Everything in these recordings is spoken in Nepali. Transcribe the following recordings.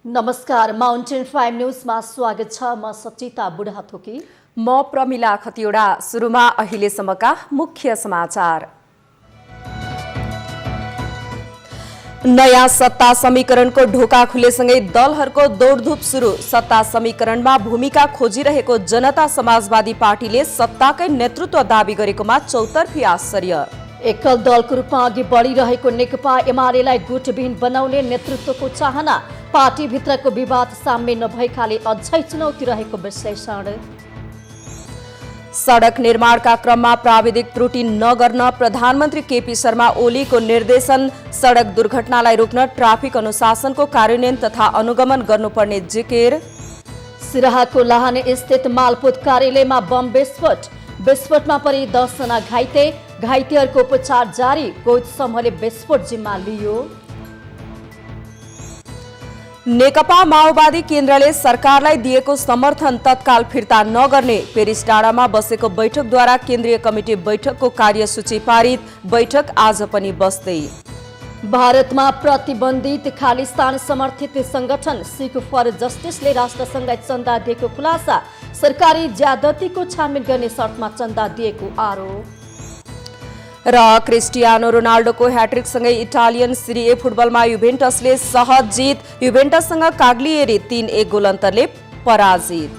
नमस्कार, माउन्टेन 5 न्यूजमा स्वागत छ। म सचिता बुढाथोकी। म प्रमिला खतिवडा। सुरुमा अहिलेसम्मका मुख्य समाचार। नयाँ सत्ता समीकरणको ढोका खुलेसँगै दलहरूको दौडधुप सुरु। सत्ता समीकरणमा भूमिका खोजिरहेको जनता समाजवादी पार्टीले सत्ताकै नेतृत्व दाबी गरेकोमा चौतर्फी आश्चर्य। एकल दलको रूपमा अघि बढिरहेको नेकपा एमालेलाई गुटविहीन बनाउने नेतृत्वको चाहना। पार्टीभित्रको विवाद साम्य नभएकाले अझै चुनौती रहेको विश्लेषण। सडक निर्माणका क्रममा प्राविधिक त्रुटि नगर्न प्रधानमन्त्री केपी शर्मा ओलीको निर्देशन। सडक दुर्घटनालाई रोक्न ट्राफिक अनुशासनको कार्यान्वयन तथा अनुगमन गर्नुपर्ने जिकिर। सिराहाको लाहाने स्थित मालपोत कार्यालयमा बम विस्फोट। विस्फोटमा परि 10 जना घाइते। घाइतेहरूको उपचार जारी। कोही समूहले विस्फोट जिम्मा लियो। नेकपा माओवादी केन्द्रले सरकारलाई दिएको समर्थन तत्काल फिर्ता नगर्ने। पेरिस डाँडामा बसेको बैठकद्वारा केन्द्रीय कमिटी बैठकको कार्यसूची पारित। बैठक आज पनि बस्दै। भारतमा प्रतिबन्धित खालिस्तान समर्थित संगठन सिख फर जस्टिसले राष्ट्रसंघलाई चन्दा दिएको खुलासा। सरकारी ज्यादतीको छानबिन गर्ने शर्तमा चन्दा दिएको आरोप। र क्रिस्टियानो रोनाल्डोको ह्याट्रिकसँगै इटालियन सिरी ए फुटबलमा युभेन्टसले सहज जित। युभेन्टससँग काग्लिएरी 3-1 गोल अन्तरले पराजित।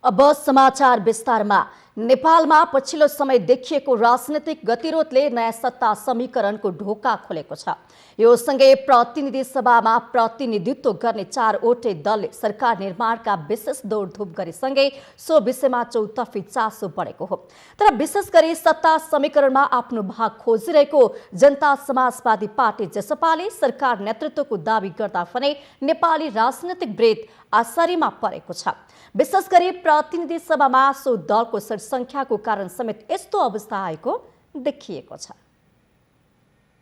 अब समाचार विस्तारमा। नेपालमा पछिल्लो समय देखिएको राजनीतिक गतिरोधले नयाँ सत्ता समीकरणको ढोका खोलेको छ। यो सँगै प्रतिनिधि सभामा प्रतिनिधित्व गर्ने 4वटै दलले सरकार निर्माणका विशेष दौडधुप गरेसँगै सो विषयमा चौतर्फी चासो बढेको हो। तर विशेष गरी सत्ता समीकरणमा आफ्नो भाग खोजिरहेको जनता समाजवादी पार्टी जसपाले सरकार नेतृत्वको दावी गर्दा भने नेपाली राजनीतिक ब्रेद आश्चर्यमा परेको छ। विशेष गरी प्रतिनिधि सभामा सो दलको संख्याको कारण समेत यस्तो अवस्था आएको देखिएको छ।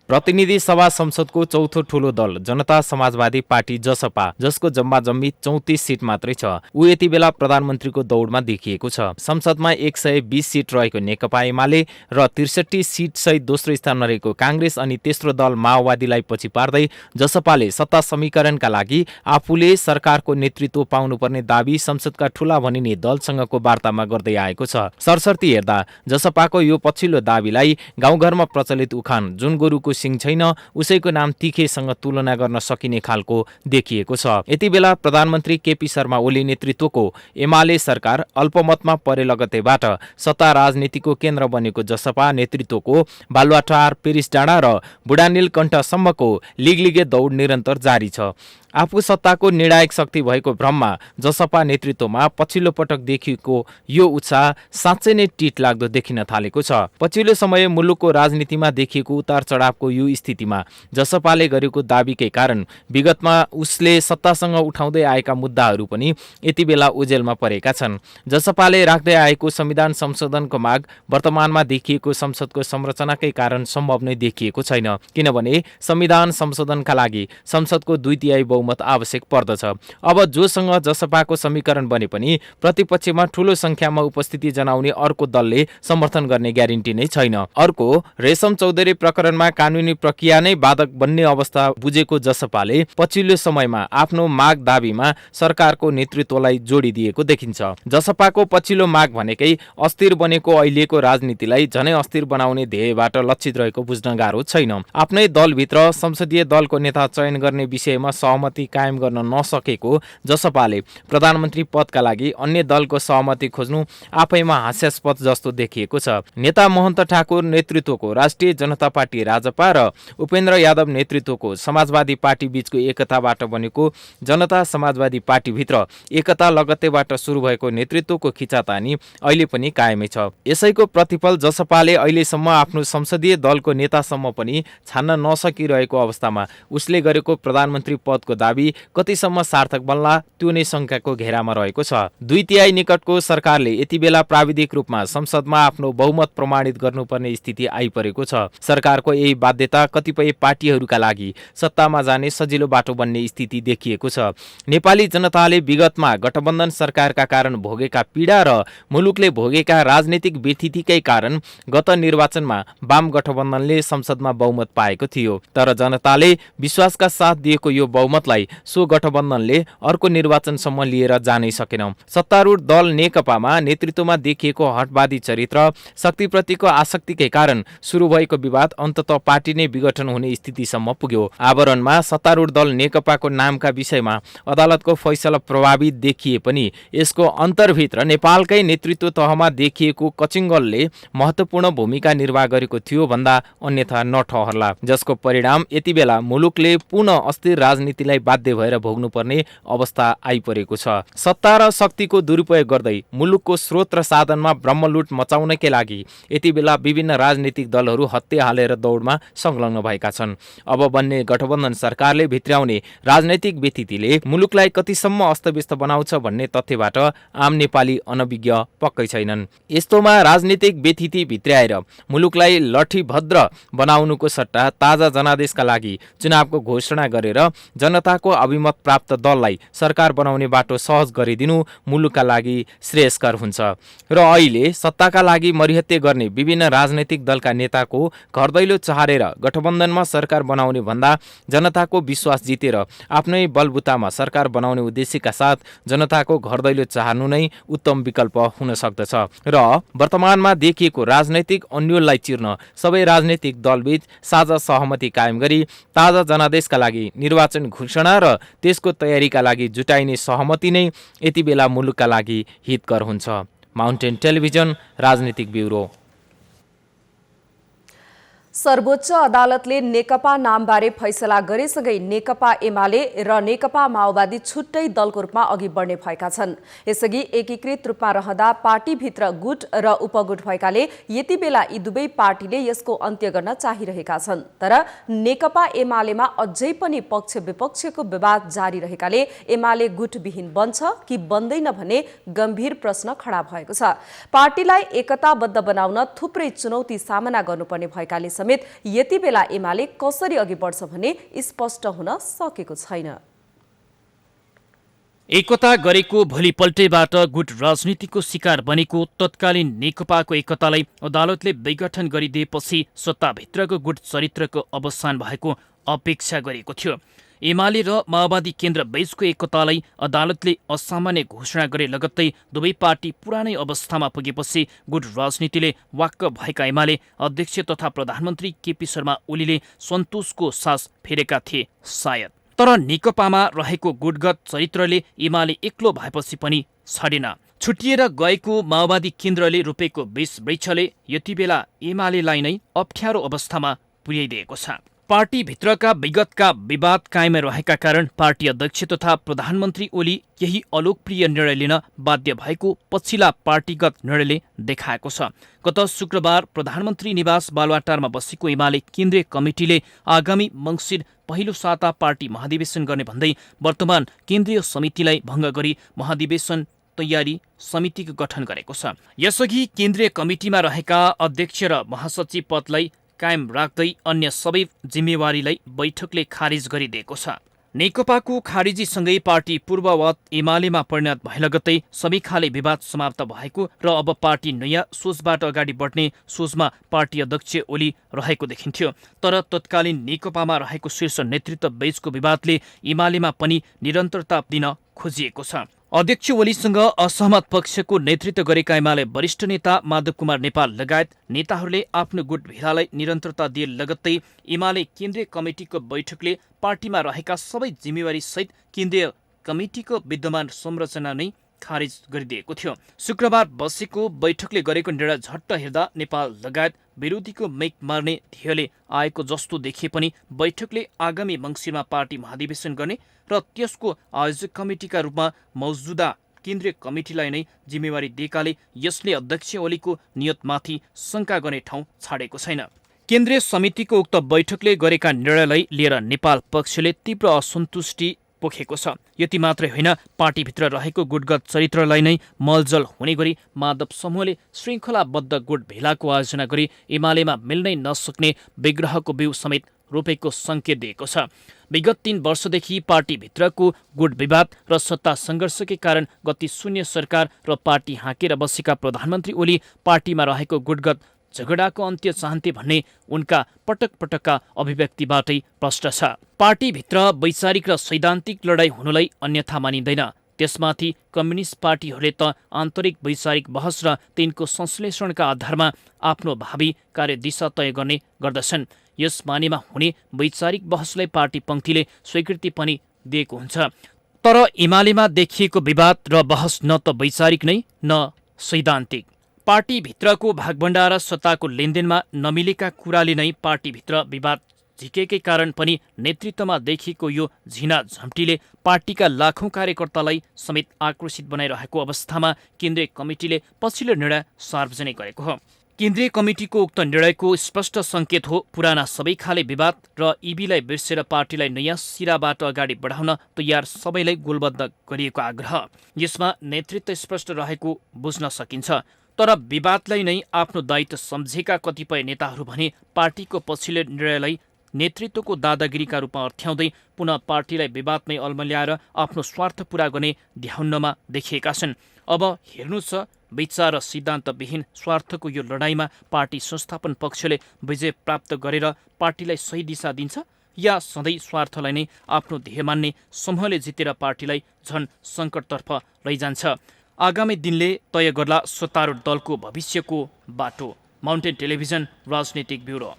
प्रतिनिधि सभा संसदको चौथो ठूलो दल जनता समाजवादी पार्टी जसपा, जसको जम्मा जम्मी 34 सिट मात्रै छ, ऊ यति बेला प्रधानमन्त्रीको दौडमा देखिएको छ। संसदमा 120 सिट रहेको नेकपा एमाले र 63 सिट सहित दोस्रो स्थानमा रहेको कांग्रेस अनि तेस्रो दल माओवादीलाई पछि पार्दै जसपाले सत्ता समीकरणका लागि आफूले सरकारको नेतृत्व पाउनुपर्ने दावी संसदका ठूला भनिने दलसँगको वार्तामा गर्दै आएको छ। सरसर्ती हेर्दा जसपाको यो पछिल्लो दावीलाई गाउँघरमा प्रचलित उखान जुन गोरुको सिंह छैन उसैको नाम तिखेसँग तुलना गर्न सकिने खालको देखिएको छ। यति बेला प्रधानमन्त्री केपी शर्मा ओली नेतृत्वको एमाले सरकार अल्पमतमा परे लगतेबाट सत्ता राजनीतिको केन्द्र बनेको जसपा नेतृत्वको बालुवाटार, पेरिस डाँडा र बुढानीलकण्ठसम्मको लिगलिगे दौड निरन्तर जारी छ। आफू सत्ताको निर्णायक शक्ति भएको भ्रममा जसपा नेतृत्वमा पछिल्लो पटक देखिएको यो उत्साह साँच्चै नै टिट लाग्दो देखिन थालेको छ। पछिल्लो समय मुलुकको राजनीतिमा देखिएको उतार चढावको यो स्थितिमा जसपाले गरेको दाबीकै कारण विगतमा उसले सत्तासँग उठाउँदै आएका मुद्दाहरू पनि यति बेला उजेलमा परेका छन्। जसपाले राख्दै आएको संविधान संशोधनको माग वर्तमानमा देखिएको संसदको संरचनाकै कारण सम्भव नै देखिएको छैन, किनभने संविधान संशोधनका लागि संसदको 2/3 बहुमत आवश्यक पर्दछ। अब जोसँग जसपाको समीकरण बने पनि प्रतिपक्षमा ठूलो संख्यामा उपस्थिति जनाउने अर्को दलले समर्थन गर्ने ग्यारेन्टी नै छैन। अर्को रेशम चौधरी प्रकरणमा कानुनी प्रक्रिया नै बाधक बन्ने अवस्था बुझेको जसपाले पछिल्लो समयमा आफ्नो माग दाबीमा सरकारको नेतृत्वलाई जोडिदिएको देखिन्छ। जसपाको पछिल्लो माग भनेकै अस्थिर बनेको अहिलेको राजनीतिलाई झनै अस्थिर बनाउने ध्येयबाट लक्षित रहेको बुझ्न गाह्रो छैन। आफ्नै दलभित्र संसदीय दलको नेता चयन गर्ने विषयमा सहमति कायम गर्न नसकेको जसपाले प्रधानमन्त्री पदका लागि अन्य दलको सहमति खोज्नु आफैमा हास्यास्पद जस्तो देखिएको छ। नेता महन्त ठाकुर नेतृत्वको राष्ट्रिय जनता पार्टी राजपा र उपेन्द्र यादव नेतृत्वको समाजवादी पार्टी बीचको एकताबाट बनेको जनता समाजवादी पार्टीभित्र एकता लगत्तैबाट सुरु भएको नेतृत्वको खिचातानी अहिले पनि कायमै छ। यसैको प्रतिफल जसपाले अहिलेसम्म आफ्नो संसदीय दलको नेतासम्म पनि छान्न नसकिरहेको अवस्थामा उसले गरेको प्रधानमन्त्री पदको दाबी कतिसम्म सार्थक बन्ला त्यो नै शङ्काको घेरामा रहेको छ। 2/3 निकटको सरकारले यति बेला प्राविधिक रूपमा संसदमा आफ्नो बहुमत प्रमाणित गर्नुपर्ने स्थिति आइपरेको छ। सरकारको यही बाध्यता कतिपय पार्टीहरूका लागि सत्तामा जाने सजिलो बाटो बन्ने स्थिति देखिएको छ। नेपाली जनताले विगतमा गठबन्धन सरकारका कारण भोगेका पीडा र मुलुकले भोगेका राजनीतिक व्यथितिकै कारण गत निर्वाचनमा वाम गठबन्धनले संसदमा बहुमत पाएको थियो। तर जनताले विश्वासका साथ दिएको यो बहुमतलाई सो गठबन्धनले अर्को निर्वाचनसम्म लिएर जानै सकेन। सत्तारूढ दल नेकपामा नेतृत्वमा देखिएको हटवादी चरित्र, शक्तिप्रतिको आसक्तिकै कारण सुरु भएको विवाद अन्ततः पार्टी नै विघटन हुने स्थितिसम्म पुग्यो। आवरणमा सत्तारूढ दल नेकपाको नामका विषयमा अदालतको फैसला प्रभावित देखिए पनि यसको अन्तर्भित्र नेपालकै नेतृत्व तहमा देखिएको कचिङ्गलले महत्त्वपूर्ण भूमिका निर्वाह गरेको थियो भन्दा अन्यथा नठहरला, जसको परिणाम यति बेला मुलुकले पुनः अस्थिर राजनीतिलाई बाध्य भएर भोग्नुपर्ने अवस्था आइपरेको छ। सत्ता र शक्तिको दुरुपयोग गर्दै मुलुकको स्रोत र साधनमा ब्रह्मलुट मचाउनकै लागि यति बेला विभिन्न राजनीतिक दलहरू हत्ते हालेर दौडमा संलग्न भएका छन्। अब बन्ने गठबन्धन सरकारले भित्र्याउने राजनैतिक व्यथितिले मुलुकलाई कतिसम्म अस्तव्यस्त बनाउँछ भन्ने तथ्यबाट आम नेपाली अनभिज्ञ पक्कै छैनन्। यस्तोमा राजनीतिक व्यथिति भित्र्याएर मुलुकलाई लठीभद्र बनाउनुको सट्टा ताजा जनादेशका लागि चुनावको घोषणा गरेर जनताको अभिमत प्राप्त दललाई सरकार बनाउने बाटो सहज गरिदिनु मुलुकका लागि श्रेयस्कर हुन्छ। र अहिले सत्ताका लागि मरिहत्ते गर्ने विभिन्न राजनैतिक दलका नेताको घरदैलो चहारेर गठबन्धनमा सरकार बनाउने भन्दा जनताको विश्वास जितेर आफ्नै बलबुतामा सरकार बनाउने उद्देश्यका साथ जनताको घरदैलो चाहनु नै उत्तम विकल्प हुन सक्दछ। र वर्तमानमा देखिएको राजनैतिक अन्योललाई चिर्न सबै राजनैतिक दलबीच साझा सहमति कायम गरी ताजा जनादेशका लागि निर्वाचन घोषणा र त्यसको तयारीका लागि जुटाइने सहमति नै यति बेला मुलुकका लागि हितकर हुन्छ। माउन्टेन टेलिभिजन राजनीतिक ब्युरो। सर्वोच्च अदालतले नेकपा नामबारे फैसला गरेसँगै नेकपा एमाले र नेकपा माओवादी छुट्टै दलको रूपमा अघि बढ्ने भएका छन्। यसअघि एकीकृत रूपमा रहँदा पार्टीभित्र गुट र उपगुट भएकाले यति बेला यी दुवै पार्टीले यसको अन्त्य गर्न चाहिरहेका छन्। तर नेकपा एमालेमा अझै पनि पक्ष विपक्षको विवाद जारी रहेकाले एमाले गुटविहीन बन्छ कि बन्दैन भन्ने गम्भीर प्रश्न खडा भएको छ। पार्टीलाई एकताबद्ध बनाउन थुप्रै चुनौती सामना गर्नुपर्ने भएकाले समेत यति बेला एमाले कसरी अघि बढ्छ भन्ने स्पष्ट हुन सकेको छैन। एकता गरेको भोलिपल्टैबाट गुट राजनीतिको शिकार बनेको तत्कालीन नेकपाको एकतालाई अदालतले विघटन गरिदिएपछि सत्ताभित्रको गुट चरित्रको अवसान भएको अपेक्षा गरेको थियो। एमाले र माओवादी केन्द्र बीचको एकतालाई अदालतले असामान्य घोषणा गरे लगत्तै दुवै पार्टी पुरानै अवस्थामा पुगेपछि गुट राजनीतिले वाक्क भएका एमाले अध्यक्ष तथा प्रधानमन्त्री केपी शर्मा ओलीले सन्तोषको सास फेरेका थिए सायद। तर नेकपामा रहेको गुटगत चरित्रले एमाले एक्लो भएपछि पनि छडेन। छुटिएर गएको माओवादी केन्द्रले रोपेको विष वृक्षले यति बेला एमालेलाई नै अप्ठ्यारो अवस्थामा पुर्याइदिएको छ। पार्टीभित्रका विगतका विवाद कायम रहेका कारण पार्टी अध्यक्ष तथा प्रधानमन्त्री ओली केही अलोकप्रिय निर्णय लिन बाध्य भएको पछिल्ला पार्टीगत निर्णयले देखाएको छ। गत शुक्रबार प्रधानमन्त्री निवास बालुवाटारमा बसेको एमाले केन्द्रीय कमिटिले आगामी मङ्सिर पहिलो साता पार्टी महाधिवेशन गर्ने भन्दै वर्तमान केन्द्रीय समितिलाई भङ्ग गरी महाधिवेशन तयारी समितिको गठन गरेको छ। यसअघि केन्द्रीय कमिटिमा रहेका अध्यक्ष र महासचिव पदलाई कायम राख्दै अन्य सबै जिम्मेवारीलाई बैठकले खारिज गरिदिएको छ। नेकपाको खारिजीसँगै पार्टी पूर्ववत एमालेमा परिणत भए लगत्तै सबै खाले विवाद समाप्त भएको र अब पार्टी नयाँ सोचबाट अगाडि बढ्ने सोचमा पार्टी अध्यक्ष ओली रहेको देखिन्थ्यो। तर तत्कालीन नेकपामा रहेको शीर्ष नेतृत्व बीचको विवादले एमालेमा पनि निरन्तरता दिन खोजिएको छ। अध्यक्ष ओलीसँग असहमत पक्षको नेतृत्व गरेका एमाले वरिष्ठ नेता माधव कुमार नेपाल लगायत नेताहरूले आफ्नो गुट भेलालाई निरन्तरता दिए लगत्तै एमाले केन्द्रीय कमिटिको बैठकले पार्टीमा रहेका सबै जिम्मेवारी सहित केन्द्रीय कमिटिको विद्यमान संरचना नै खारिज गरिदिएको थियो। शुक्रबार बसेको बैठकले गरेको निर्णय झट्ट हेर्दा नेपाल लगायत विरोधीको मेक मार्ने ध्येयले आएको जस्तो देखिए पनि बैठकले आगामी मङ्सिरमा पार्टी महाधिवेशन गर्ने र त्यसको आयोजक कमिटिका रूपमा मौजुदा केन्द्रीय कमिटिलाई नै जिम्मेवारी दिएकाले यसले अध्यक्ष ओलीको नियतमाथि शङ्का गर्ने ठाउँ छाडेको छैन। केन्द्रीय समितिको उक्त बैठकले गरेका निर्णयलाई लिएर नेपाल पक्षले तीव्र असन्तुष्टि पोखेको छ। यति मात्रै होइन, पार्टीभित्र रहेको गुटगत चरित्रलाई नै मलजल हुने गरी माधव समूहले श्रृङ्खलाबद्ध गुट भेलाको आयोजना गरी एमालेमा मिल्नै नसक्ने विग्रहको बिउ समेत रोपेको सङ्केत दिएको छ। विगत 3 वर्षदेखि पार्टीभित्रको गुट विवाद र सत्ता सङ्घर्षकै कारण गति शून्य सरकार र पार्टी हाँकेर बसेका प्रधानमन्त्री ओली पार्टीमा रहेको गुटगत झगडाको अन्त्य चाहन्थे भन्ने उनका पटक पटकका अभिव्यक्तिबाटै प्रष्ट छ। पार्टीभित्र वैचारिक र सैद्धान्तिक लडाईँ हुनुलाई अन्यथा मानिँदैन। त्यसमाथि कम्युनिस्ट पार्टीहरूले त आन्तरिक वैचारिक बहस र तिनको संश्लेषणका आधारमा आफ्नो भावी कार्यदिशा तय गर्ने गर्दछन्। यस मानेमा हुने वैचारिक बहसलाई पार्टी पङ्क्तिले स्वीकृति पनि दिएको हुन्छ। तर एमालेमा देखिएको विवाद र बहस न त वैचारिक नै न सैद्धान्तिक। पार्टीभित्रको भागभण्डा र सत्ताको लेनदेनमा नमिलेका कुराले नै पार्टीभित्र विवाद झिकेकै कारण पनि नेतृत्वमा देखिएको यो झिना झम्टीले पार्टीका लाखौं कार्यकर्तालाई समेत आक्रोशित बनाइरहेको अवस्थामा केन्द्रीय कमिटीले पछिल्लो निर्णय सार्वजनिक गरेको हो। केन्द्रीय कमिटीको उक्त निर्णयको स्पष्ट सङ्केत हो पुराना सबै खाले विवाद र इबीलाई बिर्सेर पार्टीलाई नयाँ सिराबाट अगाडि बढाउन तयार सबैलाई गोलबद्ध गरिएको आग्रह। यसमा नेतृत्व स्पष्ट रहेको बुझ्न सकिन्छ। तर विवादलाई नै आफ्नो दायित्व सम्झेका कतिपय नेताहरू भने पार्टीको पछिल्लो निर्णयलाई नेतृत्वको दादागिरीका रूपमा अर्थ्याउँदै पुनः पार्टीलाई विवादमै अल्मल्याएर आफ्नो स्वार्थ पूरा गर्ने ध्याउनमा देखिएका छन्। अब हेर्नु छ, विचार र सिद्धान्तविहीन स्वार्थको यो लडाईँमा पार्टी संस्थापन पक्षले विजय प्राप्त गरेर पार्टीलाई सही दिशा दिन्छ या सधैँ स्वार्थलाई नै आफ्नो ध्येय मान्ने समूहले जितेर पार्टीलाई झन सङ्कटतर्फ लैजान्छ। आगामी दिनले तय गर्ला सत्तारूढ दलको भविष्यको बाटो। माउन्टेन टेलिभिजन राजनीतिक ब्युरो।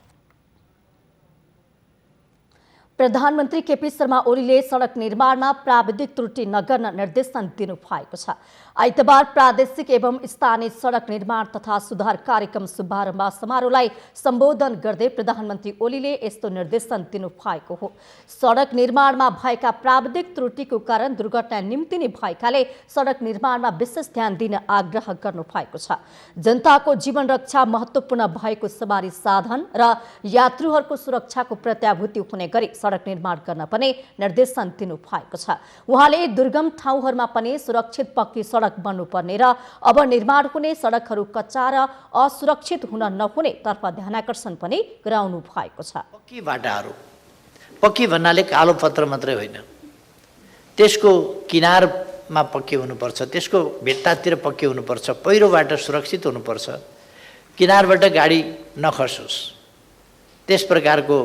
प्रधानमन्त्री केपी शर्मा ओलीले सडक निर्माणमा प्राविधिक त्रुटि नगर्न निर्देशन दिनुभएको छ। आइतबार प्रादेशिक एवं स्थानीय सडक निर्माण तथा सुधार कार्यक्रम शुभारम्भ समारोहलाई सम्बोधन गर्दै प्रधानमन्त्री ओलीले यस्तो निर्देशन दिनुभएको हो। सडक निर्माणमा भएका प्राविधिक त्रुटिको कारण दुर्घटना निम्तिने भएकाले सडक निर्माणमा विशेष ध्यान दिन आग्रह गर्नुभएको छ। जनताको जीवन रक्षा महत्त्वपूर्ण भएको सवारी साधन र यात्रुहरूको सुरक्षाको प्रत्याभूति हुने गरी सडक निर्माण गर्न पनि निर्देशन दिनुभएको छ। उहाँले दुर्गम ठाउँहरूमा पनि सुरक्षित पक्की सडक बन्नुपर्ने र अब निर्माण हुने सडकहरू कच्चा र असुरक्षित हुन नहुने तर्फ ध्यानाकर्षण पनि गराउनु भएको छ। पक्की बाटाहरू, पक्की भन्नाले कालो पत्र मात्रै होइन, त्यसको किनारमा पक्की हुनुपर्छ, त्यसको भित्तातिर पक्की हुनुपर्छ, पहिरोबाट सुरक्षित हुनुपर्छ, किनारबाट गाडी नखसोस्, त्यस प्रकारको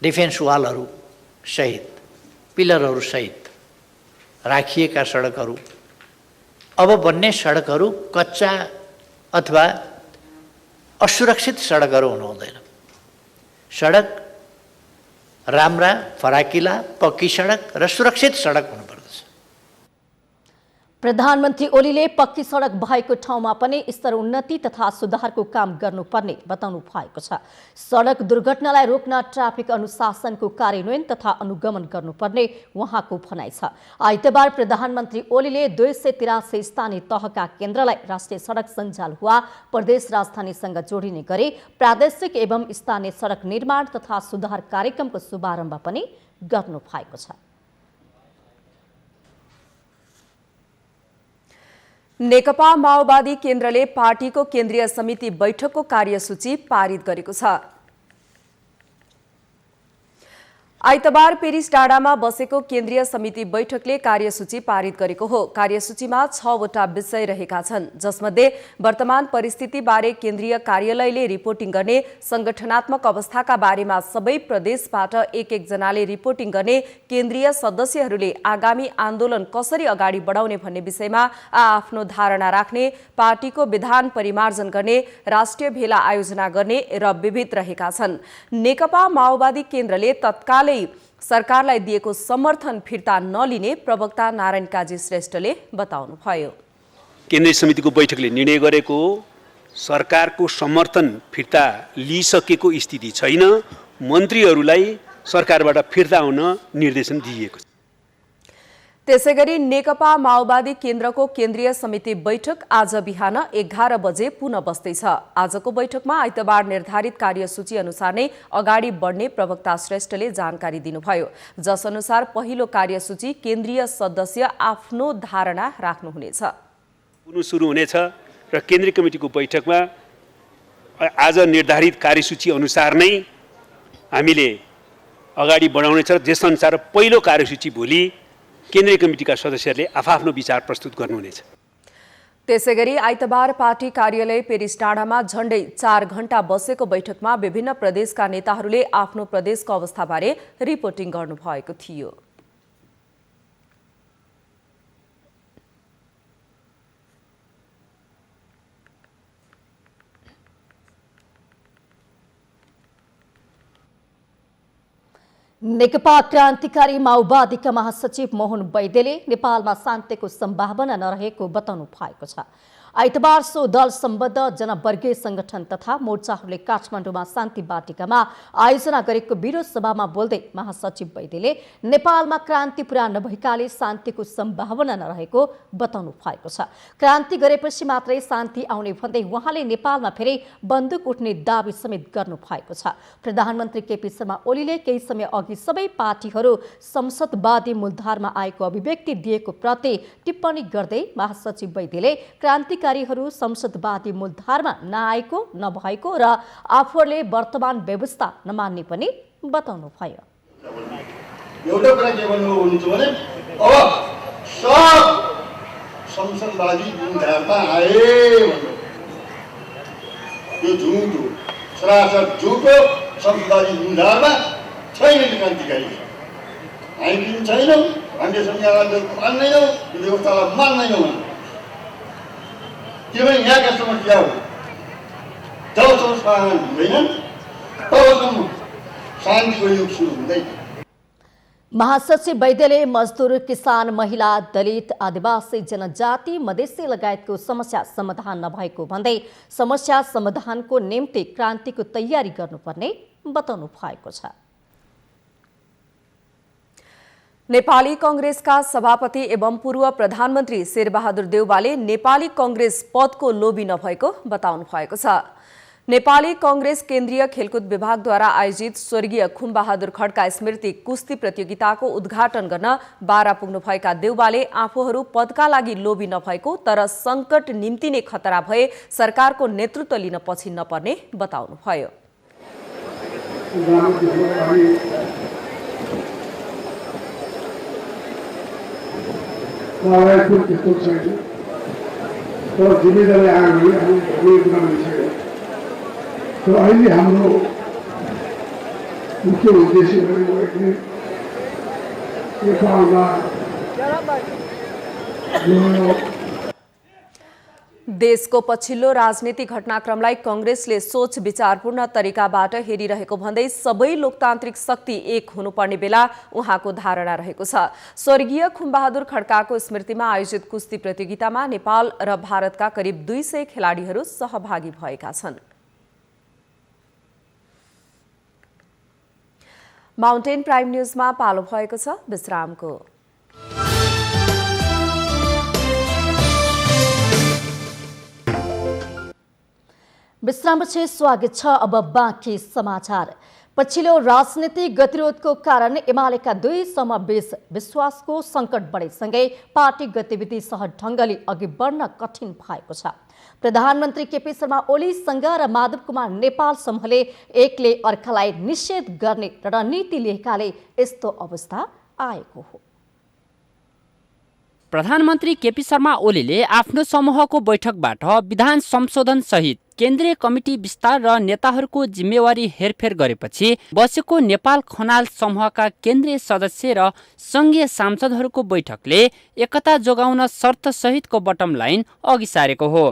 डिफेन्स वालहरू सहित पिलरहरू सहित राखिएका सडकहरू, अब बन्ने सडकहरू कच्चा अथवा असुरक्षित सडकहरू हुनु हुँदैन। सडक राम्रा, फराकिला, पक्की सडक र सुरक्षित सडक हुनुपर्दछ। प्रधानमन्त्री ओलीले पक्की सडक भएको ठाउँमा पनि स्तर उन्नति तथा सुधारको काम गर्नुपर्ने बताउनु भएको छ। सडक दुर्घटनालाई रोक्न ट्राफिक अनुशासनको कार्यान्वयन तथा अनुगमन गर्नुपर्ने उहाँको भनाइ छ। आइतबार प्रधानमन्त्री ओलीले 283 स्थानीय तहका केन्द्रलाई राष्ट्रिय सडक सञ्जाल वा प्रदेश राजधानीसँग जोडिने गरी प्रादेशिक एवं स्थानीय सडक निर्माण तथा सुधार कार्यक्रमको शुभारम्भ पनि गर्नु भएको छ। नेकपा माओवादी केन्द्रले पार्टीको केन्द्रीय समिति बैठकको कार्यसूची पारित गरेको छ। आइतबार पेरिस डाँडामा बसेको केन्द्रीय समिति बैठकले कार्यसूची पारित गरेको हो। कार्यसूचीमा 6 वटा विषय रहेका छन्, जसमध्ये वर्तमान परिस्थितिबारे केन्द्रीय कार्यालयले रिपोर्टिङ गर्ने, संगठनात्मक अवस्थाका बारेमा सबै प्रदेशबाट एक जनाले रिपोर्टिङ गर्ने, केन्द्रीय सदस्यहरूले आगामी आन्दोलन कसरी अगाडि बढाउने भन्ने विषयमा आफ्नो धारणा राख्ने, पार्टीको विधान परिमार्जन गर्ने, राष्ट्रिय भेला आयोजना गर्ने र विविध रहेका छन्। नेकपा माओवादी केन्द्रले तत्काल सरकारलाई दिएको समर्थन फिर्ता नलिने प्रवक्ता नारायण काजी श्रेष्ठले बताउनुभयो। केन्द्रीय समितिको बैठकले निर्णय गरेको सरकारको समर्थन फिर्ता लिइसकेको स्थिति छैन, मन्त्रीहरूलाई सरकारबाट फिर्ता हुन निर्देशन दिइएको छ। त्यसैगरी नेकपा माओवादी केन्द्रको केन्द्रीय समिति बैठक आज बिहान 11 बजे पुनः बस्दैछ। आजको बैठकमा आइतबार निर्धारित कार्यसूची अनुसार नै अगाडि बढ्ने प्रवक्ता श्रेष्ठले जानकारी दिनुभयो। जस अनुसार पहिलो कार्यसूची केन्द्रीय सदस्य आफ्नो धारणा राख्नुहुनेछ। पुनः सुरु हुनेछ र केन्द्रीय कमिटिको बैठकमा आज निर्धारित कार्यसूची अनुसार नै हामीले अगाडि बढाउनेछ। त्यसअनुसार पहिलो कार्यसूची भोलि केन्द्रीय कमिटिका सदस्यहरूले आफ्नो विचार प्रस्तुत गर्नुहुनेछ। त्यसैगरी आइतबार पार्टी कार्यालय पेरिस डाँडामा झण्डै 4 घण्टा बसेको बैठकमा विभिन्न प्रदेशका नेताहरूले आफ्नो प्रदेशको अवस्थाबारे रिपोर्टिङ गर्नुभएको थियो। नेकपा क्रान्तिकारी माओवादीका महासचिव मोहन वैद्यले नेपालमा शान्तिको सम्भावना नरहेको बताउनु भएको छ। आइतबार सो दल सम्बद्ध जनवर्गीय संगठन तथा मोर्चाहरूले काठमाडौँमा शान्ति वाटिकामा आयोजना गरेको विरोध सभामा बोल्दै महासचिव वैद्यले नेपालमा क्रान्ति पूरा नभएकाले शान्तिको सम्भावना नरहेको बताउनु भएको छ। क्रान्ति गरेपछि मात्रै शान्ति आउने भन्दै उहाँले नेपालमा फेरि बन्दुक उठ्ने दावी समेत गर्नु भएको छ। प्रधानमन्त्री केपी शर्मा ओलीले केही समय अघि सबै पार्टीहरू संसदवादी मूलधारमा आएको अभिव्यक्ति दिएको प्रति टिप्पणी गर्दै महासचिव वैद्यले क्रान्तिकारीहरू संसदवादी मूलधारमा नआएको नभएको र आफूहरूले वर्तमान व्यवस्था नमान्ने पनि बताउनु भयो। एउटा कुरा के भन्नुहुन्छ भने अब सब संसदवादी मूलधारमा आए भन्नु यो झुटो सरासर झुटो। संसदवादी मूलधारमा छैन क्रान्तिकारी। हामी किन छैनौँ? हामीले संविधानलाई मान्दैनौँ, यो व्यवस्थालाई मान्दैनौँ। किनभने यहाँका समस्याहरू जबसम्म समाधान हुँदैन तबसम्म शान्तिको युग सुरु हुँदैन। महासचिव वैद्यले मजदुर, किसान, महिला, दलित, आदिवासी, जनजाति, मधेसी लगायतको समस्या समाधान नभएको भन्दै समस्या समाधानको निम्ति क्रान्तिको तयारी गर्नुपर्ने बताउनु भएको छ। नेपाली कांग्रेसका सभापति एवं पूर्व प्रधानमन्त्री शेरबहादुर देउवाले नेपाली कांग्रेस पदको लोभी नभएको बताउनु भएको छ। नेपाली कांग्रेस केन्द्रीय खेलकुद विभागद्वारा आयोजित स्वर्गीय खुमबहादुर खड्का स्मृति कुस्ती प्रतियोगिताको उद्घाटन गर्न बारा पुग्नुभएका देउवाले आफूहरू पदका लागि लोभी नभएको तर संकट निम्तिने खतरा भए सरकारको नेतृत्व लिन पछि नपर्ने बताउनुभयो। त्यस्तो छैन तर जिम्मेदारी आयो भने तर अहिले हाम्रो मुख्य उद्देश्य भनेको नेपालमा देशको पछिल्लो राजनीतिक घटनाक्रमलाई कांग्रेसले सोच विचारपूर्ण तरिकाबाट हेरिरहेको भन्दै सबै लोकतान्त्रिक शक्ति एक हुनुपर्ने बेला उहाँको धारणा रहेको छ। स्वर्गीय खुमबहादुर खड्काको स्मृतिमा आयोजित कुस्ती प्रतियोगितामा नेपाल र भारतका करिब 200 खेलाडीहरू सहभागी भएका छन्। माउन्टेन प्राइम न्यूजमा पालो भएको छ विश्रामको। विश्रामपछि स्वागत छ। अब बाँकी समाचार। पछिल्लो राजनीतिक गतिरोधको कारण एमालेका दुई समूहबीच विश्वासको सङ्कट बढेसँगै पार्टी गतिविधि सहज ढङ्गले अघि बढ्न कठिन भएको छ। प्रधानमन्त्री केपी शर्मा ओलीसँग र माधव कुमार नेपाल समूहले एकले अर्कालाई निषेध गर्ने रणनीति लिएकाले यस्तो अवस्था आएको हो। प्रधानमन्त्री केपी शर्मा ओलीले आफ्नो समूहको बैठकबाट विधान संशोधन सहित केन्द्रीय कमिटी विस्तार र नेताहरूको जिम्मेवारी हेरफेर गरेपछि बसेको नेपाल खनाल समूहका केन्द्रीय सदस्य र संघीय सांसदहरूको बैठकले एकता जोगाउन शर्त सहितको बटम लाइन अघि सारेको हो।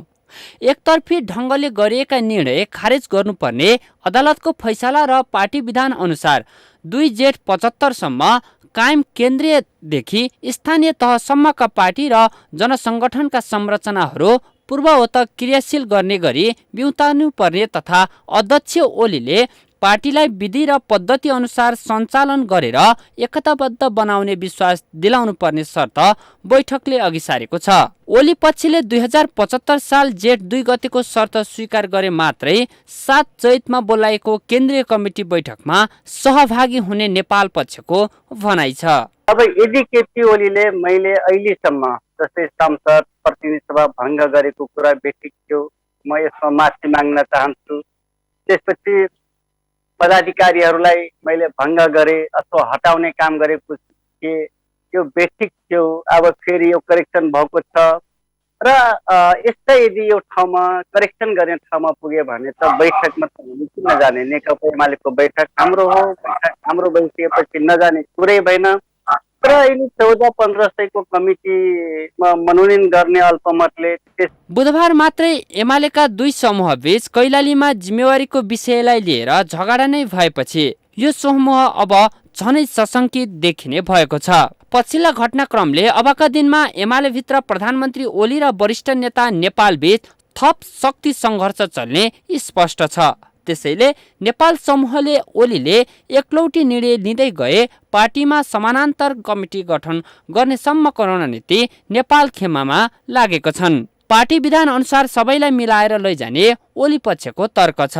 एकतर्फी ढङ्गले गरिएका निर्णय खारेज गर्नुपर्ने अदालतको फैसला र पार्टी विधान अनुसार 2 जेठ 75 सम्म कायम केन्द्रीयदेखि स्थानीय तहसम्मका पार्टी र जनसङ्गठनका संरचनाहरू पूर्ववत क्रियाशील गर्ने गरी बिउताउनु पर्ने तथा अध्यक्ष ओलीले पार्टीलाई विधि र पद्धति अनुसार सञ्चालन गरेर एकताबद्ध बनाउने विश्वास दिलाउनु पर्ने शर्त बैठकले अघि सारेको छ। ओली पक्षले 2075 साल जेठ 2 गतेको शर्त स्वीकार गरे मात्रै 7 चैतमा बोलाएको केन्द्रीय कमिटी बैठकमा सहभागी हुने नेपाल पक्षको भनाइ छ। अब यदि केपी ओलीले मैले अहिलेसम्म जस्तै संसद प्रतिनिधि सभा भङ्ग गरेको कुरा बेठिक थियो, म यसमा माफी माग्न चाहन्छु। त्यसपछि पदाधिकारीहरूलाई मैले भङ्ग गरेँ अथवा हटाउने काम गरेको थिएँ, त्यो बेठिक थियो। अब फेरि यो करेक्सन भएको छ र यस्तै यदि यो ठाउँमा करेक्सन गर्ने ठाउँमा पुग्यो भने त बैठकमा त किन नजाने? नेकपा एमालेको बैठक हाम्रो हो, बैठक हाम्रो भइसकेपछि नजाने कुरै भएन। र अहिले 14-1500 को कमिटीमा मनोनयन गर्ने अल्पमतले बुधबार मात्रै एमालेका 2 समूह बीच कैलालीमा जिम्मेवारीको विषयलाई लिएर झगडा नै भएपछि यो समूह अब झनै सशंकित देखिने भएको छ। पछिल्ला घटनाक्रमले अबका दिनमा एमाले भित्र प्रधानमन्त्री ओली र वरिष्ठ नेता नेपाल बीच थप शक्ति सङ्घर्ष चल्ने स्पष्ट छ। त्यसैले नेपाल समूहले ओलीले एकलौटी निर्णय लिँदै गए पार्टीमा समानान्तर कमिटी गठन गर्ने सम्मको रणनीति नेपाल खेमामा लागेको छन्। पार्टी विधान अनुसार सबैलाई मिलाएर लैजाने ओली पक्षको तर्क छ।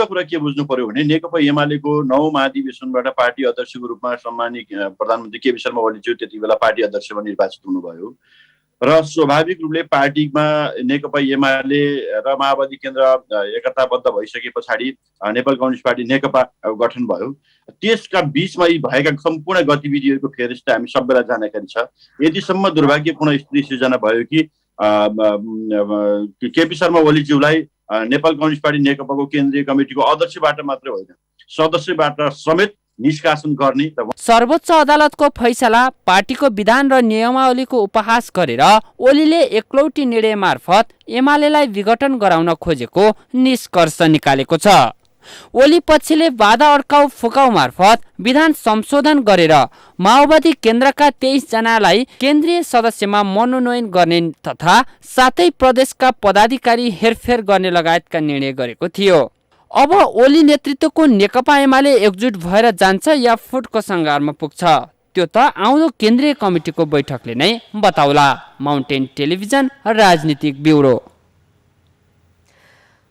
कुरा के बुझ्नु पर्यो भने नेकपा एमालेको 9 महाधिवेशनबाट पार्टी अध्यक्षको रूपमा सम्मानित प्रधानमन्त्री केपी शर्मा ओलीज्यू त्यति बेला पार्टी अध्यक्षमा निर्वाचित हुनुभयो र स्वाभाविक रूपले पार्टीमा नेकपा एमाले र माओवादी केन्द्र एकताबद्ध भइसके पछाडि नेपाल कम्युनिस्ट पार्टी नेकपा गठन भयो। त्यसका बीचमा भएका सम्पूर्ण गतिविधिहरूको फेरिस्त हामी सबैलाई जानकारी छ। यदिसम्म दुर्भाग्यपूर्ण स्थिति सिर्जना भयो कि केपी शर्मा ओलीज्यूलाई नेपाल कम्युनिस्ट पार्टी नेकपाको केन्द्रीय कमिटीको अध्यक्षबाट मात्र होइन सदस्यबाट समेत निष्कासन गर्ने। सर्वोच्च अदालतको फैसला पार्टीको विधान र नियमावलीको उपहास गरेर ओलीले एकलौटी निर्णय मार्फत एमालेलाई विघटन गराउन खोजेको निष्कर्ष निकालेको छ। ओली पक्षले बाधा अड्काउ फुकाउ मार्फत विधान संशोधन गरेर माओवादी केन्द्रका 23 जनालाई केन्द्रीय सदस्यमा मनोनयन गर्ने तथा 7 प्रदेशका पदाधिकारी हेरफेर गर्ने लगायतका निर्णय गरेको थियो। अब ओली नेतृत्वको नेकपा एमाले एकजुट भएर जान्छ या फुटको सङ्घारमा पुग्छ त्यो त आउँदो केन्द्रीय कमिटीको बैठकले नै बताउला। माउन्टेन टेलिभिजन राजनीतिक ब्युरो।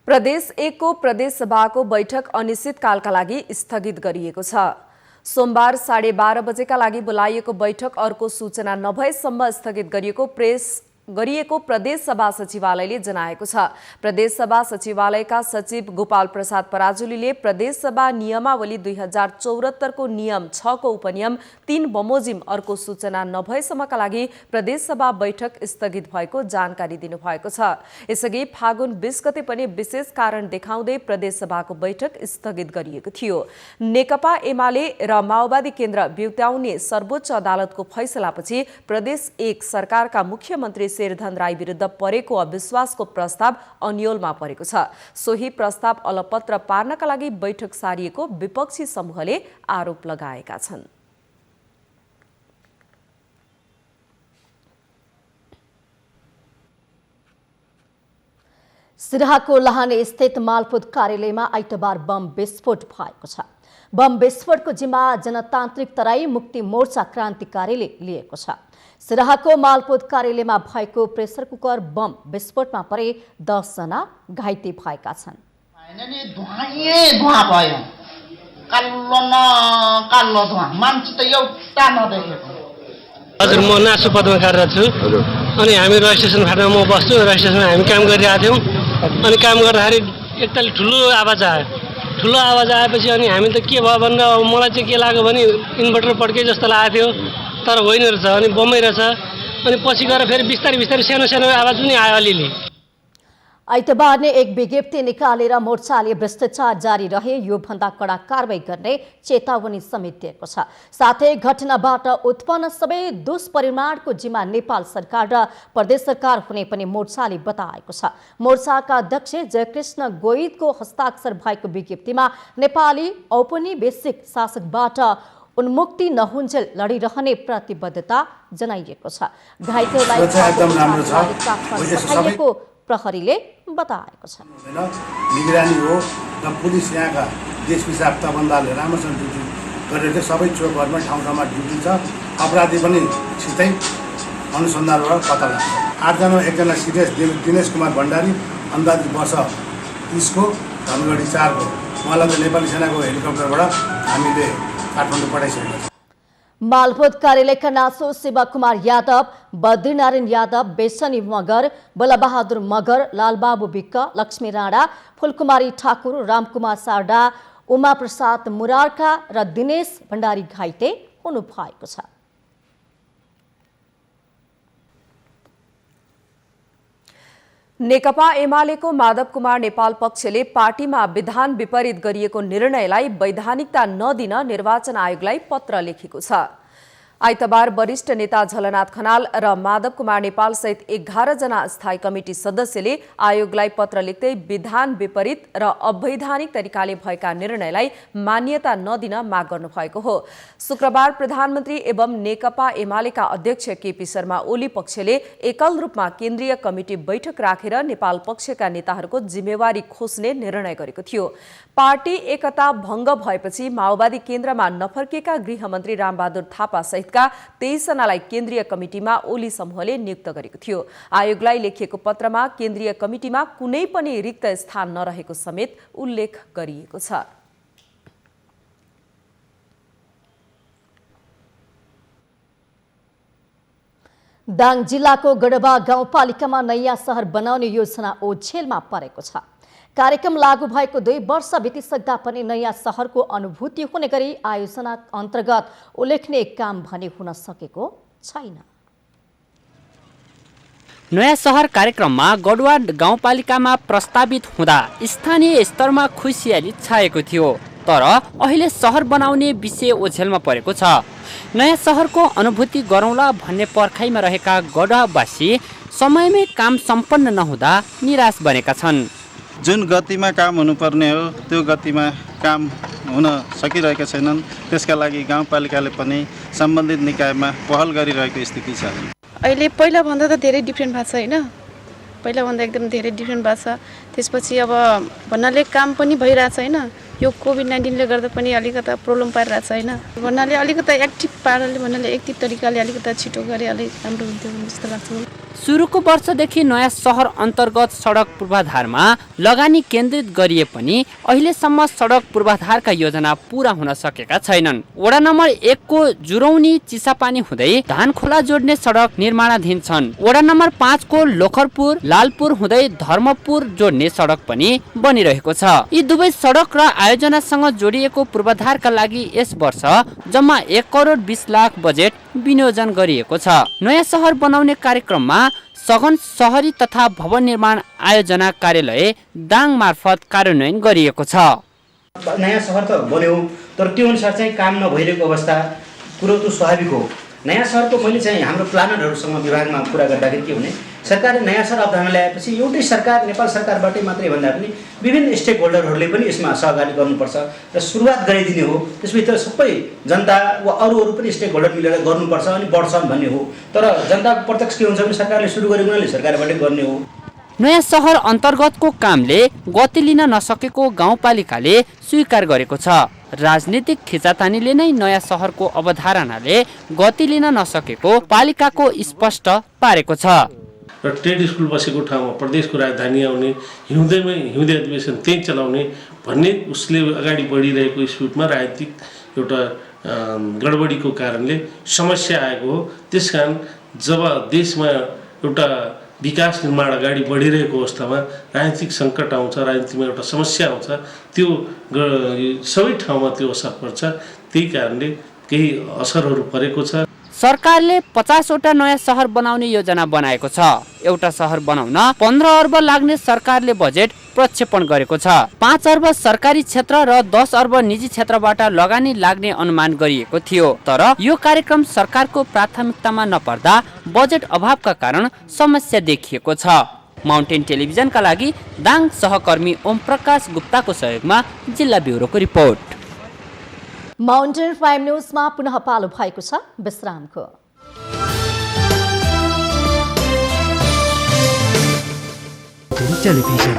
प्रदेश 1 को प्रदेश सभाको बैठक अनिश्चितकालका लागि स्थगित गरिएको छ। सोमबार 12:30 बजेका लागि बोलाइएको बैठक अर्को सूचना नभएसम्म स्थगित गरिएको प्रदेश सभा सचिवालयले जनाएको छ। प्रदेश सभा सचिवालयका सचिव गोपाल प्रसाद पराजुलीले प्रदेश सभा नियमावली 2074 को नियम 6 को उपनियम 3 बमोजिम अर्को सूचना नभएसम्मका लागि प्रदेश सभा बैठक स्थगित भएको जानकारी दिनुभएको छ। यसअघि फागुन 20 गते पनि विशेष कारण देखाउँदै प्रदेश सभाको बैठक स्थगित गरिएको थियो। नेकपा एमाले र माओवादी केन्द्र बिउत्याउने सर्वोच्च अदालतको फैसलापछि प्रदेश 1 सरकारका मुख्यमन्त्री शेरधन राई विरुद्ध परेको अविश्वासको प्रस्ताव अन्योलमा परेको छ। सोही प्रस्ताव अलपत्र पार्नका लागि बैठक सारिएको विपक्षी समूहले आरोप लगाएका छन्। सिराहाको लाहाने स्थित मालपोत कार्यालयमा आइतबार बम विस्फोट भएको छ। बम विस्फोटको जिम्मा जनतान्त्रिक तराई मुक्ति मोर्चा क्रान्तिकारीले लिएको छ। सिराहाको मालपोत कार्यालयमा भएको प्रेसर कुकर बम विस्फोटमा परे 10 जना घाइते भएका छन्। हजुर, म नासु पदमा कार्यरत छु अनि हामी रजिस्ट्रेसन फाटमा म बस्छु। रजिस्ट्रेसनमा हामी काम गरिरहेका थियौँ अनि काम गर्दाखेरि एकतालि ठुलो आवाज आयो। ठुलो आवाज आएपछि अनि हामी त के भयो भनेर मलाई चाहिँ के लाग्यो भने इन्भर्टर पड्के जस्तो लागेको थियो, तर होइन रहेछ अनि बम्मै रहेछ। अनि पछि गएर फेरि बिस्तारै बिस्तारै सानो सानो आवाज पनि आयो अलिअलि। आइतबार नै एक विज्ञप्ति निकालेर मोर्चाले भ्रष्टाचार जारी रहे यो भन्दा कडा कारबाही गर्ने चेतावनी समेत दिएको छ। साथै घटनाबाट उत्पन्न सबै दुष्परिणामको जिम्मा नेपाल सरकार र प्रदेश सरकार हुने पनि मोर्चाले बताएको छ। मोर्चाका अध्यक्ष जयकृष्ण गोइदको हस्ताक्षर भएको विज्ञप्तिमा नेपाली औपनिवेशिक शासकबाट उन्मुक्ति नहुन्जेल लडिरहने प्रतिबद्धता जनाइएको छ। घाइतेलाई प्रहरीले बताएको छ। निगरानी हो र पुलिस यहाँका देश विशाख तबन्दाले राम्रोसँग ड्युटी गरेर सबै चोकहरूमा ठाउँ ठाउँमा ड्युटी छ। अपराधी पनि छिटै अनुसन्धानबाट पत्ता लाग्छ। 8 जना, एकजना सिरियस दिनेश कुमार भण्डारी, अन्दाजी वर्ष 30 को, धनगढी 4 को। उहाँलाई त नेपाली सेनाको हेलिकप्टरबाट हामीले काठमाडौँ पठाइसकेका छौँ। मालपोत कार्यालयका नासो शिवकुमार यादव, बद्रीनारायण यादव, बेसनी मगर, बलबहादुर मगर, लालबाबु विक्क, लक्ष्मी राणा, फुलकुमारी ठाकुर, रामकुमार सारडा, उमा प्रसाद मुरारका र दिनेश भण्डारी घाइते हुनुभएको छ। नेकपा एमालेको माधव कुमार नेपाल पक्षले पार्टीमा विधान विपरीत गरिएको निर्णयलाई वैधानिकता नदिन निर्वाचन आयोगलाई पत्र लेखेको छ। आइतबार वरिष्ठ नेता झलनाथ खनाल र माधव कुमार नेपाल सहित 11 जना स्थायी कमिटी सदस्यले आयोगलाई पत्र लेख्दै विधान विपरीत र अवैधानिक तरिकाले भएका निर्णयलाई मान्यता नदिन माग गर्नुभएको हो। शुक्रबार प्रधानमन्त्री एवं नेकपा एमालेका अध्यक्ष केपी शर्मा ओली पक्षले एकल रूपमा केन्द्रीय कमिटी बैठक राखेर नेपाल पक्षका नेताहरूको जिम्मेवारी खोज्ने निर्णय गरेको थियो। पार्टी एकता भङ्ग भएपछि माओवादी केन्द्रमा नफर्केका गृहमन्त्री रामबहादुर थापा सहितका 23 जनालाई केन्द्रीय कमिटीमा ओली समूहले नियुक्त गरेको थियो। आयोगलाई लेखिएको पत्रमा केन्द्रीय कमिटीमा कुनै पनि रिक्त स्थान नरहेको समेत उल्लेख गरिएको छ। दाङ जिल्लाको गडबा गाउँपालिकामा नयाँ सहर बनाउने योजना ओझेलमा परेको छ। कार्यक्रम लागू भएको 2 वर्ष बितिसक्दा पनि नयाँ सहरको अनुभूति हुने गरी आयोजना अन्तर्गत उल्लेखनीय काम भने हुन सकेको छैन। नयाँ सहर कार्यक्रममा गडुवा गाउँपालिकामा प्रस्तावित हुँदा स्थानीय स्तरमा खुसियाली छाएको थियो, तर अहिले सहर बनाउने विषय ओझेलमा परेको छ। नयाँ सहरको अनुभूति गरौँला भन्ने पर्खाइमा रहेका गडुवावासी समयमै काम सम्पन्न नहुँदा निराश बनेका छन्। जुन गतिमा काम हुनुपर्ने हो त्यो गतिमा काम हुन सकिरहेका छैनन्। त्यसका लागि गाउँपालिकाले पनि सम्बन्धित निकायमा पहल गरिरहेको स्थिति छ। अहिले पहिलाभन्दा त धेरै डिफ्रेन्ट भएको छ होइन, पहिलाभन्दा एकदम धेरै डिफ्रेन्ट भएको छ। त्यसपछि अब भन्नाले काम पनि भइरहेछ होइन, यो कोभिड-19ले गर्दा पनि अलिकता प्रब्लम पारिरहेछ होइन। भन्नाले अलिकता एक्टिभ पाराले भन्नाले एक्टिभ तरिकाले अलिकता छिटो गरे अलिक राम्रो हुन्थ्यो जस्तो लाग्छ मलाई। सुरुको वर्षदेखि नयाँ सहर अन्तर्गत सडक पूर्वाधारमा लगानी केन्द्रित गरिए पनि अहिलेसम्म सडक पूर्वाधारका योजना पूरा हुन सकेका छैनन्। वडा नम्बर 1 को जुरौनी चिसापानी हुँदै धानखोला जोड्ने सडक निर्माणाधीन छन्। वडा नम्बर 5 को लोखरपुर लालपुर हुँदै धर्मपुर जोड्ने सडक पनि बनिरहेको छ। यी दुवै सडक र आयोजनासँग जोडिएको पूर्वाधारका लागि यस वर्ष जम्मा 1 करोड 20 लाख बजेट विनियोजन गरिएको छ। नयाँ सहर बनाउने कार्यक्रममा सघन शहरी तथा भवन निर्माण आयोजना कार्यालय दाङ मार्फत कार्यान्वयन गरिएको छ। नयाँ सहर त बन्यो, तर त्यो अनुसार चाहिँ काम नभइरहेको अवस्था कुरो त स्वाभाविक हो। नयाँ सहरको मैले चाहिँ हाम्रो प्लानरहरूसँग विभागमा कुरा गर्दाखेरि के भने सरकारले नयाँ सहर अवधारणा ल्याएपछि एउटै सरकार नेपाल सरकारबाटै मात्रै भन्दा पनि विभिन्न स्टेक होल्डरहरूले पनि यसमा सहकारी गर्नुपर्छ र सुरुवात गराइदिने हो। त्यसभित्र सबै जनता वा अरू पनि स्टेक होल्डर मिलेर गर्नुपर्छ अनि बढ्छन् भन्ने हो। तर जनताको प्रत्यक्ष के हुन्छ भने सरकारले सुरु गरेको हुनाले सरकारबाटै गर्ने हो। नयाँ सहर अन्तर्गतको कामले गति लिन नसकेको गाउँपालिकाले स्वीकार गरेको छ। राजनीतिक खिचातानीले नै नयाँ सहरको अवधारणाले गति लिन नसकेको पालिकाको स्पष्ट पारेको छ। र ट्रेड स्कुल बसेको ठाउँमा प्रदेशको राजधानी आउने, हिउँदे अधिवेशन त्यही चलाउने भन्ने उसले अगाडि बढिरहेको स्पिडमा राजनीतिक एउटा गडबडीको कारणले समस्या आएको हो। त्यसकारण जब देशमा एउटा विकास निर्माण अगाडि बढिरहेको अवस्थामा राजनीतिक सङ्कट आउँछ, राजनीतिमा एउटा समस्या आउँछ, त्यो सबै ठाउँमा त्यो असर पर्छ। त्यही कारणले केही असरहरू परेको छ। सरकारले 50 वटा नयाँ सहर बनाउने योजना बनाएको छ। एउटा सहर बनाउन 15 अर्ब लाग्ने सरकारले बजेट प्रक्षेपण गरेको छ। 5 अर्ब सरकारी क्षेत्र र 10 अर्ब निजी क्षेत्रबाट लगानी लाग्ने अनुमान गरिएको थियो। तर यो कार्यक्रम सरकारको प्राथमिकतामा नपर्दा बजेट अभावका कारण समस्या देखिएको छ। माउन्टेन टेलिभिजनका लागि दाङ सहकर्मी ओम प्रकाश गुप्ताको सहयोगमा जिल्ला ब्युरोको रिपोर्ट। माउन्टेन प्राइम न्युजमा पुनः पालो भएको छ विश्रामको। टेलिभिजन।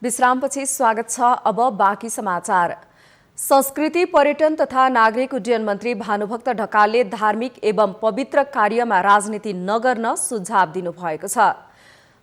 विश्रामपछि स्वागत छ। अब बाँकी समाचार। संस्कृति पर्यटन तथा नागरिक उड्डयन मन्त्री भानुभक्त ढकालले धार्मिक एवं पवित्र कार्यमा राजनीति नगर्न सुझाव दिनुभएको छ।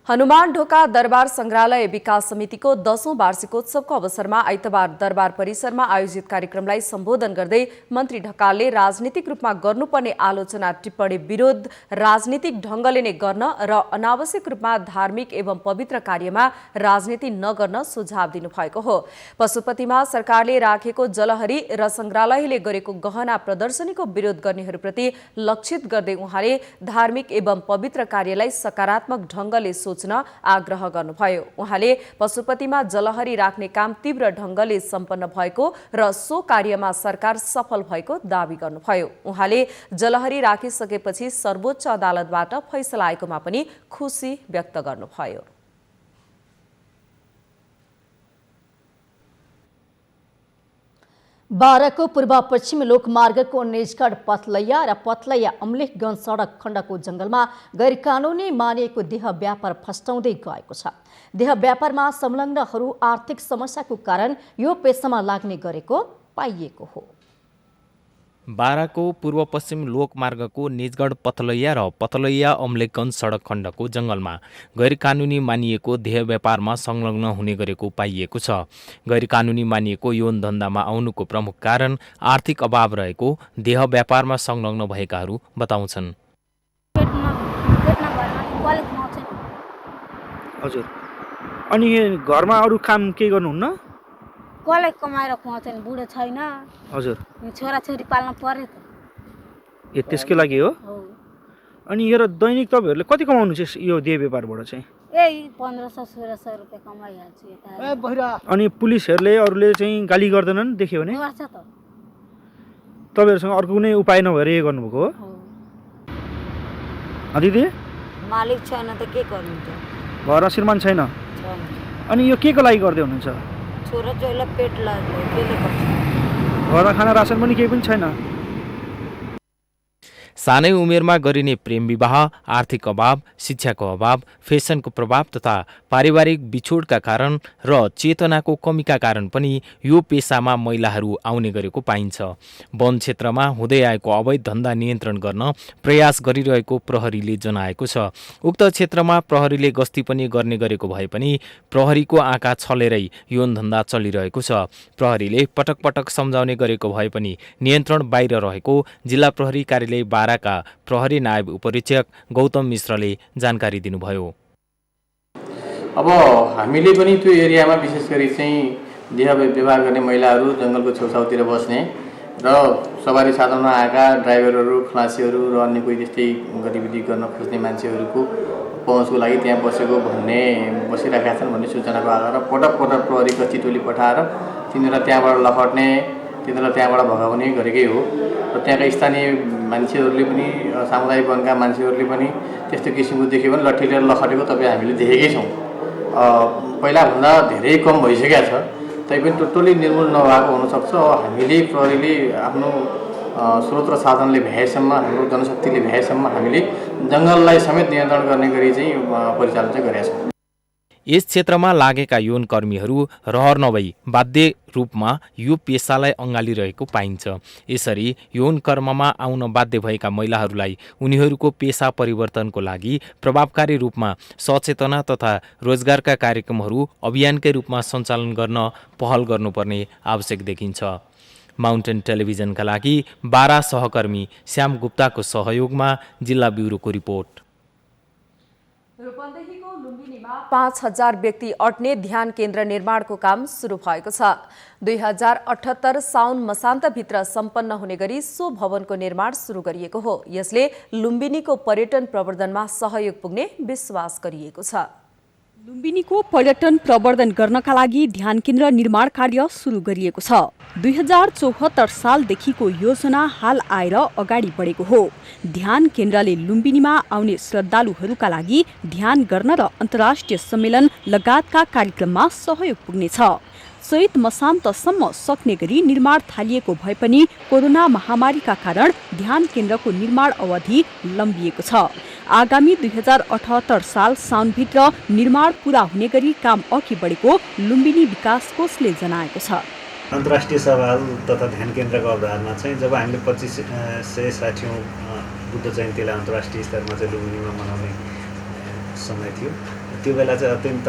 हनुमान ढोका दरबार संग्रहालय विकास समितिको 10औं वार्षिकोत्सवको अवसरमा आइतबार दरबार परिसरमा आयोजित कार्यक्रमलाई सम्बोधन गर्दै मन्त्री ढकालले राजनीतिक रूपमा गर्नुपर्ने आलोचना टिप्पणी विरोध राजनीतिक ढंगले नै गर्न र अनावश्यक रूपमा धार्मिक एवं पवित्र कार्यमा राजनीति नगर्न सुझाव दिनुभएको हो। पशुपतिमा सरकारले राखेको जलहरी र संग्रहालयले गरेको गहना प्रदर्शनीको विरोध गर्नेहरूप्रति लक्षित गर्दै उहाँले धार्मिक एवं पवित्र कार्यलाई सकारात्मक ढंगले सोच्न आग्रह गर्नुभयो। उहाँले पशुपतिमा जलहरी राख्ने काम तीव्र ढंगले सम्पन्न भएको र सो कार्यमा सरकार सफल भएको दावी गर्नुभयो। उहाँले जलहरी राखिसकेपछि सर्वोच्च अदालतबाट फैसला आएकोमा पनि खुशी व्यक्त गर्नुभयो। बाराको पूर्व पश्चिम लोकमार्गको निजगढ पथलैया र पथलैया अम्लेखगञ्ज सडक खण्डको जंगलमा गैरकानूनी मानिएको देह व्यापार फस्टाउँदै गएको छ। देह व्यापारमा संलग्नहरू आर्थिक समस्याको कारण यो पेसामा लाग्ने गरेको पाइएको हो। बाराको पूर्व पश्चिम लोकमार्गको निजगढ पथलैया र पथलैया अम्लेखगञ्ज सडक खण्डको जंगलमा गैरकानूनी मानिएको देह व्यापारमा संलग्न हुने गरेको पाइएको छ। गैरकानूनी मानिएको यौन धन्दामा आउनुको प्रमुख कारण आर्थिक अभाव रहेको देह व्यापारमा संलग्न भएकाहरू बताउँछन्। हजुर, अनि घरमा अरू काम के गर्नुहुन्न? कसलाई कमाएर खुवाउँछन्, बुढो छैन। हजुर, छोराछोरी पाल्न पर्यो त। ए त्यसकै लागि हो। अनि यो दैनिक तपाईँहरूले कति कमाउनु चाहिँ यो देह व्यापारबाट चाहिँ? ए 1500-1600 रुपियाँ कमाइहाल्छु यता। अनि पुलिसहरूले अरूले चाहिँ गाली गर्दैनन् देख्यो भने? गर्छ त। तपाईँहरूसँग अर्को कुनै उपाय नभएर यो गर्नुभएको हो? दिदी मालिक छैन त के गर्नु त? घरमा श्रीमान छैन। अनि यो के को लागि गर्दै हुनुहुन्छ? छोराछोरीलाई पेट लाग्यो केले गर्छ? घरमा खाना रासन पनि केही पनि छैन। सानै उमेरमा गरिने प्रेम विवाह, आर्थिक अभाव, शिक्षाको अभाव, फेसनको प्रभाव तथा पारिवारिक बिछोडका कारण र चेतनाको कमीका कारण पनि यो पेसामा महिलाहरू आउने गरेको पाइन्छ। वन क्षेत्रमा हुँदै आएको अवैध धन्दा नियन्त्रण गर्न प्रयास गरिरहेको प्रहरीले जनाएको छ। उक्त क्षेत्रमा प्रहरीले गस्ती पनि गर्ने गरेको भए पनि प्रहरीको आँखा छलेरै यौन धन्दा चलिरहेको छ। प्रहरीले पटक पटक सम्झाउने गरेको भए पनि नियन्त्रण बाहिर रहेको जिल्ला प्रहरी कार्यालय बाराका प्रहरी नायब उपरीक्षक गौतम मिश्रले जानकारी दिनुभयो। अब हामीले पनि त्यो एरियामा विशेष गरी चाहिँ देह व्यवहार गर्ने महिलाहरू, जङ्गलको छेउछाउतिर बस्ने र सवारी साधनमा आएका ड्राइभरहरू, खलासीहरू र अन्य कोही त्यस्तै गतिविधि गर्न खोज्ने मान्छेहरूको पहुँचको लागि त्यहाँ बसिरहेका छन् भन्ने सूचनाको आधारमा पटक पटक प्रहरीको चितोली पठाएर तिनीहरूलाई त्यहाँबाट लखट्ने, तिनीहरूलाई त्यहाँबाट भगाउने गरेकै हो। र त्यहाँका स्थानीय मान्छेहरूले पनि, सामुदायिक वनका मान्छेहरूले पनि त्यस्तो किसिमको देख्यो भने लट्ठी लिएर लखटेको तपाईँ हामीले देखेकै छौँ। पहिलाभन्दा धेरै कम भइसकेको छ, तैपनि टोटली निर्मूल नभएको हुनसक्छ। हामीले प्रहरीले आफ्नो स्रोत र साधनले भ्याएसम्म, हाम्रो जनशक्तिले भ्याएसम्म हामीले जङ्गललाई समेत नियन्त्रण गर्ने गरी चाहिँ परिचालन चाहिँ गरेका छौँ। यस क्षेत्रमा लागेका यौन कर्मीहरू रहर नभई बाध्य रूपमा यो पेसालाई अँगालिरहेको पाइन्छ। यसरी यौन कर्ममा आउन बाध्य भएका महिलाहरूलाई उनीहरूको पेसा परिवर्तनको लागि प्रभावकारी रूपमा सचेतना तथा रोजगारका कार्यक्रमहरू अभियानकै रूपमा सञ्चालन गर्न पहल गर्नुपर्ने आवश्यक देखिन्छ। माउन्टेन टेलिभिजनका लागि बारा सहकर्मी श्याम गुप्ताको सहयोगमा जिल्ला ब्युरोको रिपोर्ट। रूपन्देहीको लुम्बिनीमा 5000 व्यक्ति अट्ने ध्यान केन्द्र निर्माणको काम सुरु भएको छ। 2078 साउन मसान्तभित्र सम्पन्न हुने गरी सो भवनको निर्माण सुरु गरिएको हो। यसले लुम्बिनीको पर्यटन प्रवर्धनमा सहयोग पुग्ने विश्वास गरिएको छ। लुम्बिनीको पर्यटन प्रवर्धन गर्नका लागि ध्यान केन्द्र निर्माण कार्य सुरु गरिएको छ। 2074 सालदेखिको योजना हाल आएर अगाडि बढेको हो। ध्यान केन्द्रले लुम्बिनीमा आउने श्रद्धालुहरूका लागि ध्यान गर्न र अन्तर्राष्ट्रिय सम्मेलन लगायतका कार्यक्रममा सहयोग पुग्नेछ। चैत मसान्तसम्म सक्ने गरी निर्माण थालिएको भए पनि कोरोना महामारीका कारण ध्यान केन्द्रको निर्माण अवधि लम्बिएको छ। आगामी 2078 साल साउनभित्र निर्माण पूरा हुने गरी काम अघि बढेको लुम्बिनी विकास कोषले जनाएको छ। अन्तर्राष्ट्रिय सवाल तथा ध्यान केन्द्रको अवधारणा चाहिँ जब हामीले 2560औं बुद्ध जयन्तीलाई अन्तर्राष्ट्रिय स्तरमा चाहिँ लुम्बिनीमा मनाउने समय थियो, त्यो बेला चाहिँ अत्यन्त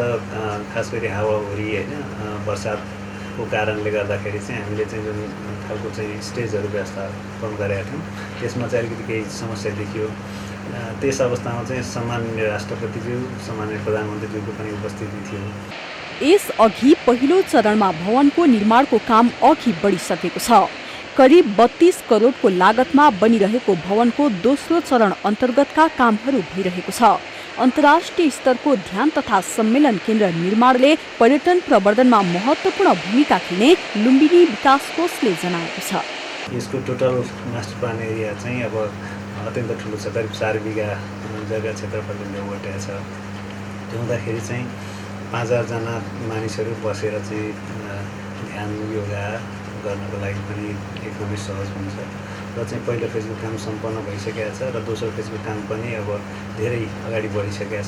खास गरी हावाहुरी होइन वर्षाको कारणले गर्दाखेरि चाहिँ हामीले चाहिँ जुन खालको चाहिँ स्टेजहरू व्यवस्थापन गरेका थियौँ त्यसमा चाहिँ अलिकति केही समस्या देखियो। त्यस अवस्थामा चाहिँ सम्माननीय राष्ट्रपतिज्यू, सम्माननीय प्रधानमन्त्रीज्यूको पनि उपस्थिति थियो। यस अघि पहिलो चरणमा भवनको निर्माणको काम अघि बढिसकेको छ। करिब 32 करोडको लागतमा बनिरहेको भवनको दोस्रो चरण अन्तर्गतका कामहरू भइरहेको छ। अन्तर्राष्ट्रिय स्तरको ध्यान तथा सम्मेलन केन्द्र निर्माणले पर्यटन प्रवर्धनमा महत्त्वपूर्ण भूमिका खेल्ने लुम्बिनी विकास कोषले जनाएको छ। यसको टोटल मास्टर प्लान एरिया चाहिँ अब अत्यन्त ठुलो छ, करिब 4 बिघा जग्गा क्षेत्रफलले ओगटेको छ। त्यो हुँदाखेरि चाहिँ 5000 जना मानिसहरू बसेर चाहिँ ध्यान योगा गर्नको लागि पनि एकदमै सहज हुन्छ र चाहिँ पहिलो फेजको काम सम्पन्न भइसकेको छ र दोस्रो फेजको काम पनि अब धेरै अगाडि बढिसकेको छ।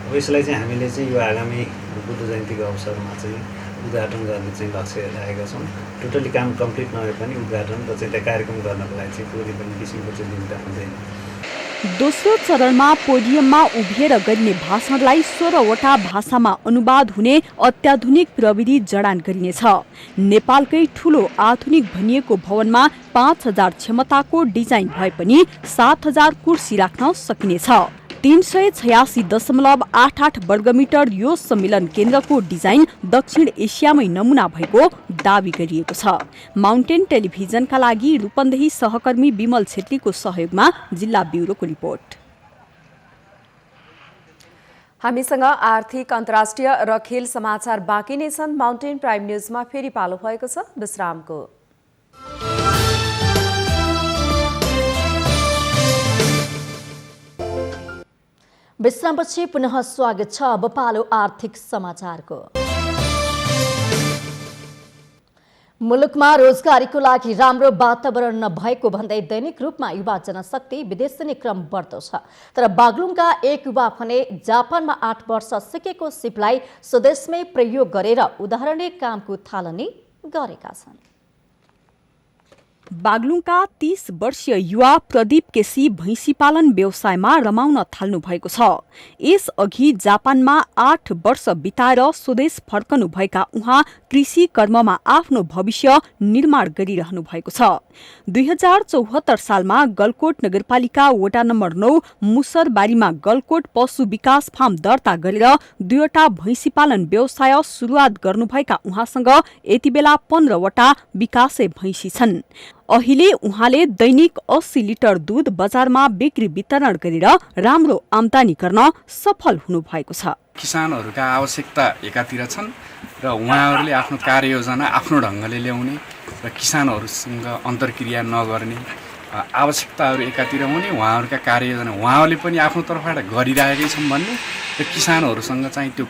अब यसलाई चाहिँ हामीले चाहिँ यो आगामी बुद्ध जयन्तीको अवसरमा चाहिँ उद्घाटन गर्ने चाहिँ लक्ष्य राखेका छौँ। टोटली काम कम्प्लिट नभए पनि उद्घाटन र चाहिँ त्यहाँ कार्यक्रम गर्नको लागि चाहिँ कुनै पनि किसिमको चाहिँ दुविधा हुँदैन। दोस्रो चरणमा पोडियममा उभिएर गरिने भाषणलाई 16वटा भाषामा अनुवाद हुने अत्याधुनिक प्रविधि जडान गरिनेछ। नेपालकै ठूलो आधुनिक भनिएको भवनमा 5000 क्षमताको डिजाइन भए पनि 7000 कुर्सी राख्न सकिनेछ। 386.88 वर्गमिटर यो सम्मेलन केन्द्रको डिजाइन दक्षिण एसियामै नमुना भएको दावी गरिएको छ। माउन्टेन टेलिभिजनका लागि रूपन्देही सहकर्मी विमल छेत्रीको सहयोगमा जिल्ला ब्युरोको रिपोर्ट। हामीसँग आर्थिक, अन्तर्राष्ट्रिय र खेल समाचार बाँकी नै छन्। माउन्टेन प्राइम न्युजमा फेरि पालो भएको छ विश्रामको। विश्रामपछि पुनः स्वागत छ। अब पालो आर्थिक समाचारको। मुलुकमा रोजगारीको लागि राम्रो वातावरण नभएको भन्दै दैनिक रूपमा युवा जनशक्ति विदेश जाने क्रम बढ्दो छ। तर बागलुङका एक युवा भने जापानमा 8 वर्ष सिकेको सिपलाई स्वदेशमै प्रयोग गरेर उदाहरणीय कामको थालनी गरेका छन्। बागलुङका 30 वर्षीय युवा प्रदीप केसी भैँसी पालन व्यवसायमा रमाउन थाल्नु भएको छ। यस अघि जापानमा 8 वर्ष बिताएर स्वदेश फर्कनु भएका उहाँ कृषि कर्ममा आफ्नो भविष्य निर्माण गरिरहनु भएको छ। 2074 सालमा गलकोट नगरपालिका वडा नम्बर 9 मुसरबारीमा गलकोट पशु विकास फार्म दर्ता गरेर 2वटा भैँसी पालन व्यवसाय सुरुवात गर्नुभएका उहाँसँग यति बेला 15वटा विकासे भैँसी छन्। अहिले उहाँले दैनिक 80 लिटर दूध बजारमा बिक्री वितरण गरेर राम्रो आम्दानी गर्न सफल हुनु भएको छ। किसानहरूका आवश्यकता एकातिर छन् र उहाँहरूले आफ्नो कार्ययोजना आफ्नो ढङ्गले ल्याउने र किसानहरूसँग अन्तर्क्रिया नगर्ने आवश्यकताहरू एकातिर हुने, उहाँहरूका कार्ययोजना उहाँहरूले पनि आफ्नो तर्फबाट गरिरहेकै छन् भन्ने र किसानहरूसँग चाहिँ त्यो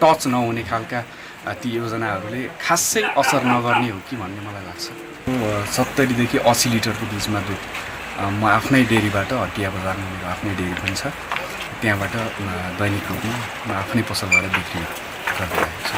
टच नहुने खालका ती योजनाहरूले खासै असर नगर्ने हो कि भन्ने मलाई लाग्छ। 70 देखि 80 लिटरको बिचमा दुध म आफ्नै डेरीबाट हटिया बजारमा मेरो आफ्नै डेरी पनि छ, त्यहाँबाट दैनिक रूपमा म आफ्नै पसलबाट बिक्री गरिरहेको छु।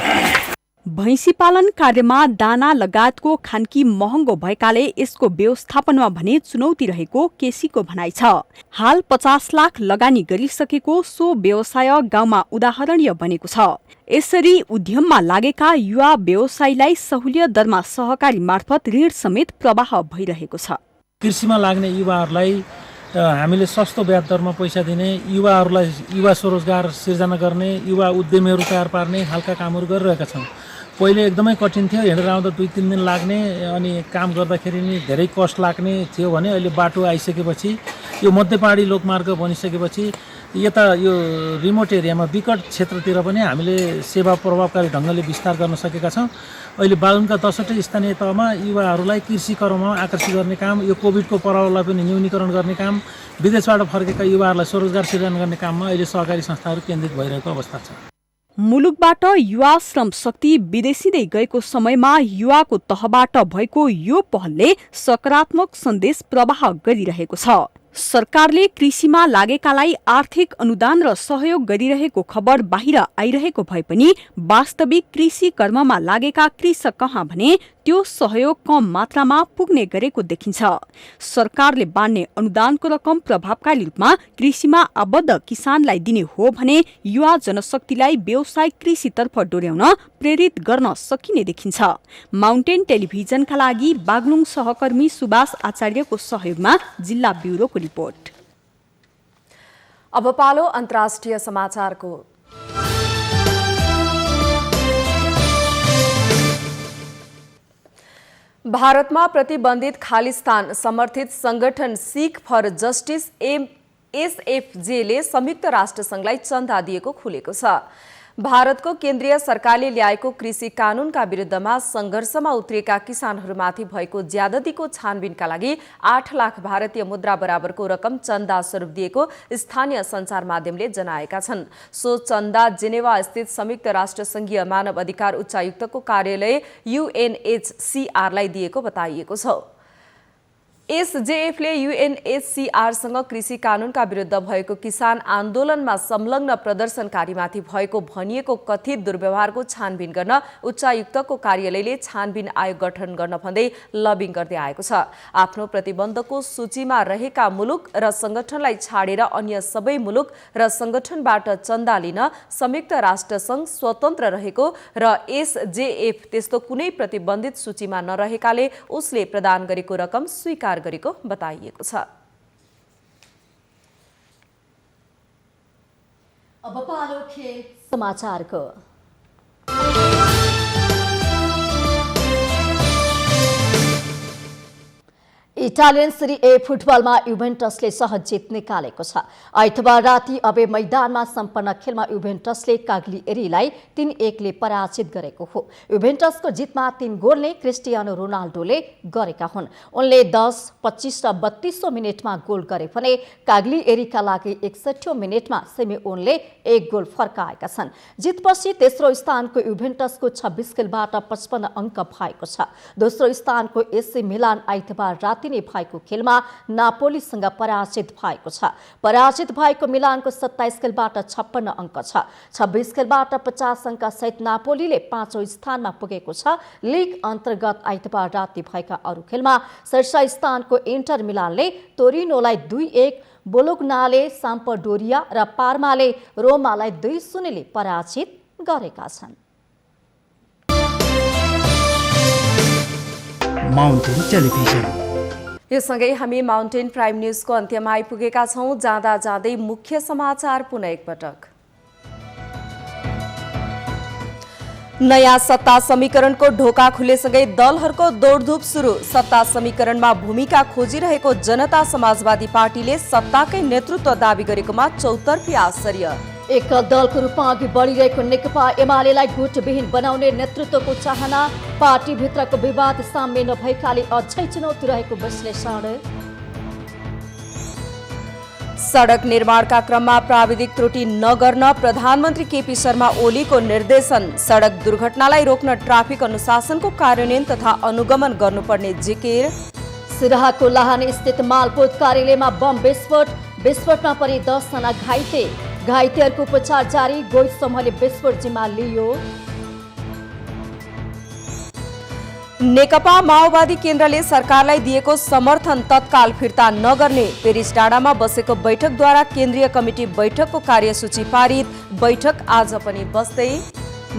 भैँसी पालन कार्यमा दाना लगायतको खान्की महँगो भएकाले यसको व्यवस्थापनमा भने चुनौती रहेको केसीको भनाइ छ। हाल 50 लाख लगानी गरिसकेको सो व्यवसाय गाउँमा उदाहरणीय बनेको छ। यसरी उद्यममा लागेका युवा व्यवसायीलाई सहुलियत दरमा सहकारी मार्फत ऋण समेत प्रवाह भइरहेको छ। कृषिमा लाग्ने युवाहरूलाई हामीले सस्तो ब्याज दरमा पैसा दिने, युवाहरूलाई युवा स्वरोजगार सिर्जना गर्ने, युवा उद्यमीहरू तयार पार्ने हालका कामहरू गरिरहेका छौँ। पहिले एकदमै कठिन थियो, हिँडेर आउँदा 2-3 दिन लाग्ने अनि काम गर्दाखेरि नि धेरै कस्ट लाग्ने थियो भने अहिले बाटो आइसकेपछि यो मध्यपहाडी लोकमार्ग बनिसकेपछि यता यो रिमोट एरियामा विकट क्षेत्रतिर पनि हामीले सेवा प्रभावकारी ढङ्गले विस्तार गर्न सकेका छौँ। अहिले बागलुङका 10वटै स्थानीय तहमा युवाहरूलाई कृषि कर्ममा आकर्षित गर्ने काम, यो कोभिडको प्रभावलाई पनि न्यूनीकरण गर्ने काम, विदेशबाट फर्केका युवाहरूलाई स्वरोजगार सिर्जना गर्ने काममा अहिले सहकारी संस्थाहरू केन्द्रित भइरहेको अवस्था छ। मुलुकबाट युवा श्रम शक्ति विदेशिँदै गएको समयमा युवाको तहबाट भएको यो पहलले सकारात्मक सन्देश प्रवाह गरिरहेको छ। सरकारले कृषिमा लागेकालाई आर्थिक अनुदान र सहयोग गरिरहेको खबर बाहिर आइरहेको भए पनि वास्तविक कृषि कर्ममा लागेका कृषक कहाँ भने त्यो सहयोग कम मात्रामा पुग्ने गरेको देखिन्छ। सरकारले बाँड्ने अनुदानको रकम प्रभावकारी रूपमा कृषिमा आबद्ध किसानलाई दिने हो भने युवा जनशक्तिलाई व्यावसायिक कृषितर्फ डोर्याउन प्रेरित गर्न सकिने देखिन्छ। माउन्टेन टेलिभिजनका लागि बागलुङ सहकर्मी सुभाष आचार्यको सहयोगमा जिल्ला ब्युरोको रिपोर्ट। अब पालो अन्तर्राष्ट्रिय समाचारको। भारतमा प्रतिबन्धित खालिस्तान समर्थित संगठन सिख फर जस्टिस एसएफजेले संयुक्त राष्ट्रसंघलाई चन्दा दिएको खुलेको छ। भारतको केन्द्रीय सरकारले ल्याएको कृषि कानूनका विरुद्धमा संघर्षमा उत्रिएका किसानहरूमाथि भएको ज्यादतीको छानबिनका लागि 8 लाख भारतीय मुद्रा बराबरको रकम चन्दा स्वरूप दिएको स्थानीय सञ्चार माध्यमले जनाएका छन्। सो चन्दा जेनेवा स्थित संयुक्त राष्ट्रसङ्घीय मानव अधिकार उच्चायुक्तको कार्यालय UNHCRलाई दिएको बताइएको छ। एसजेएफले UNHCRसँग कृषि कानूनका विरुद्ध भएको किसान आन्दोलनमा संलग्न प्रदर्शनकारीमाथि भएको भनिएको कथित दुर्व्यवहारको छानबिन गर्न उच्चायुक्तको कार्यालयले छानबिन आयोग गठन गर्न भन्दै लबिङ गर्दै आएको छ। आफ्नो प्रतिबन्धको सूचीमा रहेका मुलुक र संगठनलाई छाडेर अन्य सबै मुलुक र संगठनबाट चन्दा लिन संयुक्त राष्ट्रसङ्घ स्वतन्त्र रहेको र एसजेएफ त्यस्तो कुनै प्रतिबन्धित सूचीमा नरहेकाले उसले प्रदान गरेको रकम स्वीकार गरेको बताइएको छ। अब पालो खेल समाचारको। इटालियन सेरी ए फुटबलमा युभेन्टसले सहज जित निकालेको छ। आइतबार राति अबे मैदानमा सम्पन्न खेलमा युभेन्टसले काग्लिएरीलाई 3-1 ले पराजित गरेको हो। युभेन्टसको जितमा 3 गोल नै क्रिस्टियानो रोनाल्डोले गरेका हुन्। उनले 10, 25 र 32 मिनेटमा गोल गरे भने काग्लिएरीका लागि 61 मिनेटमा सिमेओनले 1 गोल फर्काएका छन्। जितपछि तेस्रो स्थानको युभेन्टसको 26 खेलबाट 55 अङ्क भएको छ। दोस्रो स्थानको एसी मिलान आइतबार राति भएको खेलमा नापोलीसँग पराजित भएको छ। पराजित भएको मिलानको 27 खेलबाट 56 अङ्क छ। 26 खेलबाट 50 अङ्क सहित नापोलीले 5औं स्थानमा पुगेको छ। लिग अन्तर्गत आइतबार राति भएका अरू खेलमा शीर्ष स्थानको इन्टर मिलानले तोरिनोलाई 2-1, बोलोग्नाले साम्पडोरिया र पार्माले रोमालाई 2-0 ले पराजित गरेका छन्। Mountain television. यो सँगै हामी माउन्टेन प्राइम न्यूजको अन्त्यमा आइपुगेका छौं। जाँदा जाँदै मुख्य समाचार पुनः एकपटक। नयाँ सत्ता समीकरणको ढोका खुलेसँगै दलहरूको दौडधुप सुरु। सत्ता समीकरणमा भूमिका खोजिरहेको जनता समाजवादी पार्टीले सत्ताकै नेतृत्व दावी गरेकोमा चौतर्फी आश्चर्य। एकल दलको रूपमा अघि बढिरहेको नेकपा एमालेलाई गुटविहीन बनाउने नेतृत्वको चाहना। पार्टीभित्रको विवाद साम्य नभएकाले अझै चुनौती रहेको विश्लेषण। सडक निर्माणका क्रममा प्राविधिक त्रुटि नगर्न प्रधानमन्त्री केपी शर्मा ओलीको निर्देशन। सडक दुर्घटनालाई रोक्न ट्राफिक अनुशासनको कार्यान्वयन तथा अनुगमन गर्नुपर्ने जिकिर। सिराहाको लाहानी स्थित मालपोत कार्यालयमा बम विस्फोट। विस्फोटमा परि 10 जना घाइते। घाइतेहरूको उपचार जारी। गोइट समूहले विस्फोट जिम्मा लियो। नेकपा माओवादी केन्द्रले सरकारलाई दिएको समर्थन तत्काल फिर्ता नगर्ने। पेरिस डाँडामा बसेको बैठकद्वारा केन्द्रीय कमिटी बैठकको कार्यसूची पारित। बैठक आज पनि बस्दै।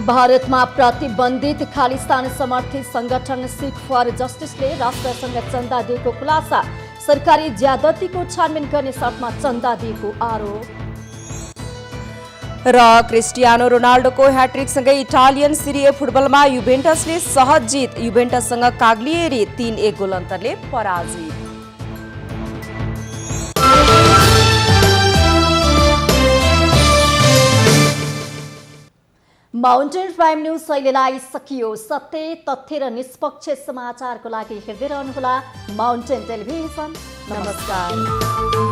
भारतमा प्रतिबन्धित खालिस्तान समर्थित संगठन सिख फर जस्टिसले राष्ट्रसङ्घ चन्दा दिएको खुलासा। सरकारी ज्यादतीको छानबिन गर्ने शर्तमा चन्दा दिएको आरोप। र क्रिस्टियानो रोनाल्डोको ह्याट्रिकसँगै इटालियन सेरी ए फुटबलमा युभेन्टसले सहज जित। युभेन्टससँग काग्लिएरी 3-1 गोल अन्तरले पराजित। माउन्टेन प्राइम न्यूज शैलीलाई सकियो। सत्य, तथ्य र निष्पक्ष समाचारको लागि हेर्दै रहनुहोला माउन्टेन टेलिभिजन। नमस्कार।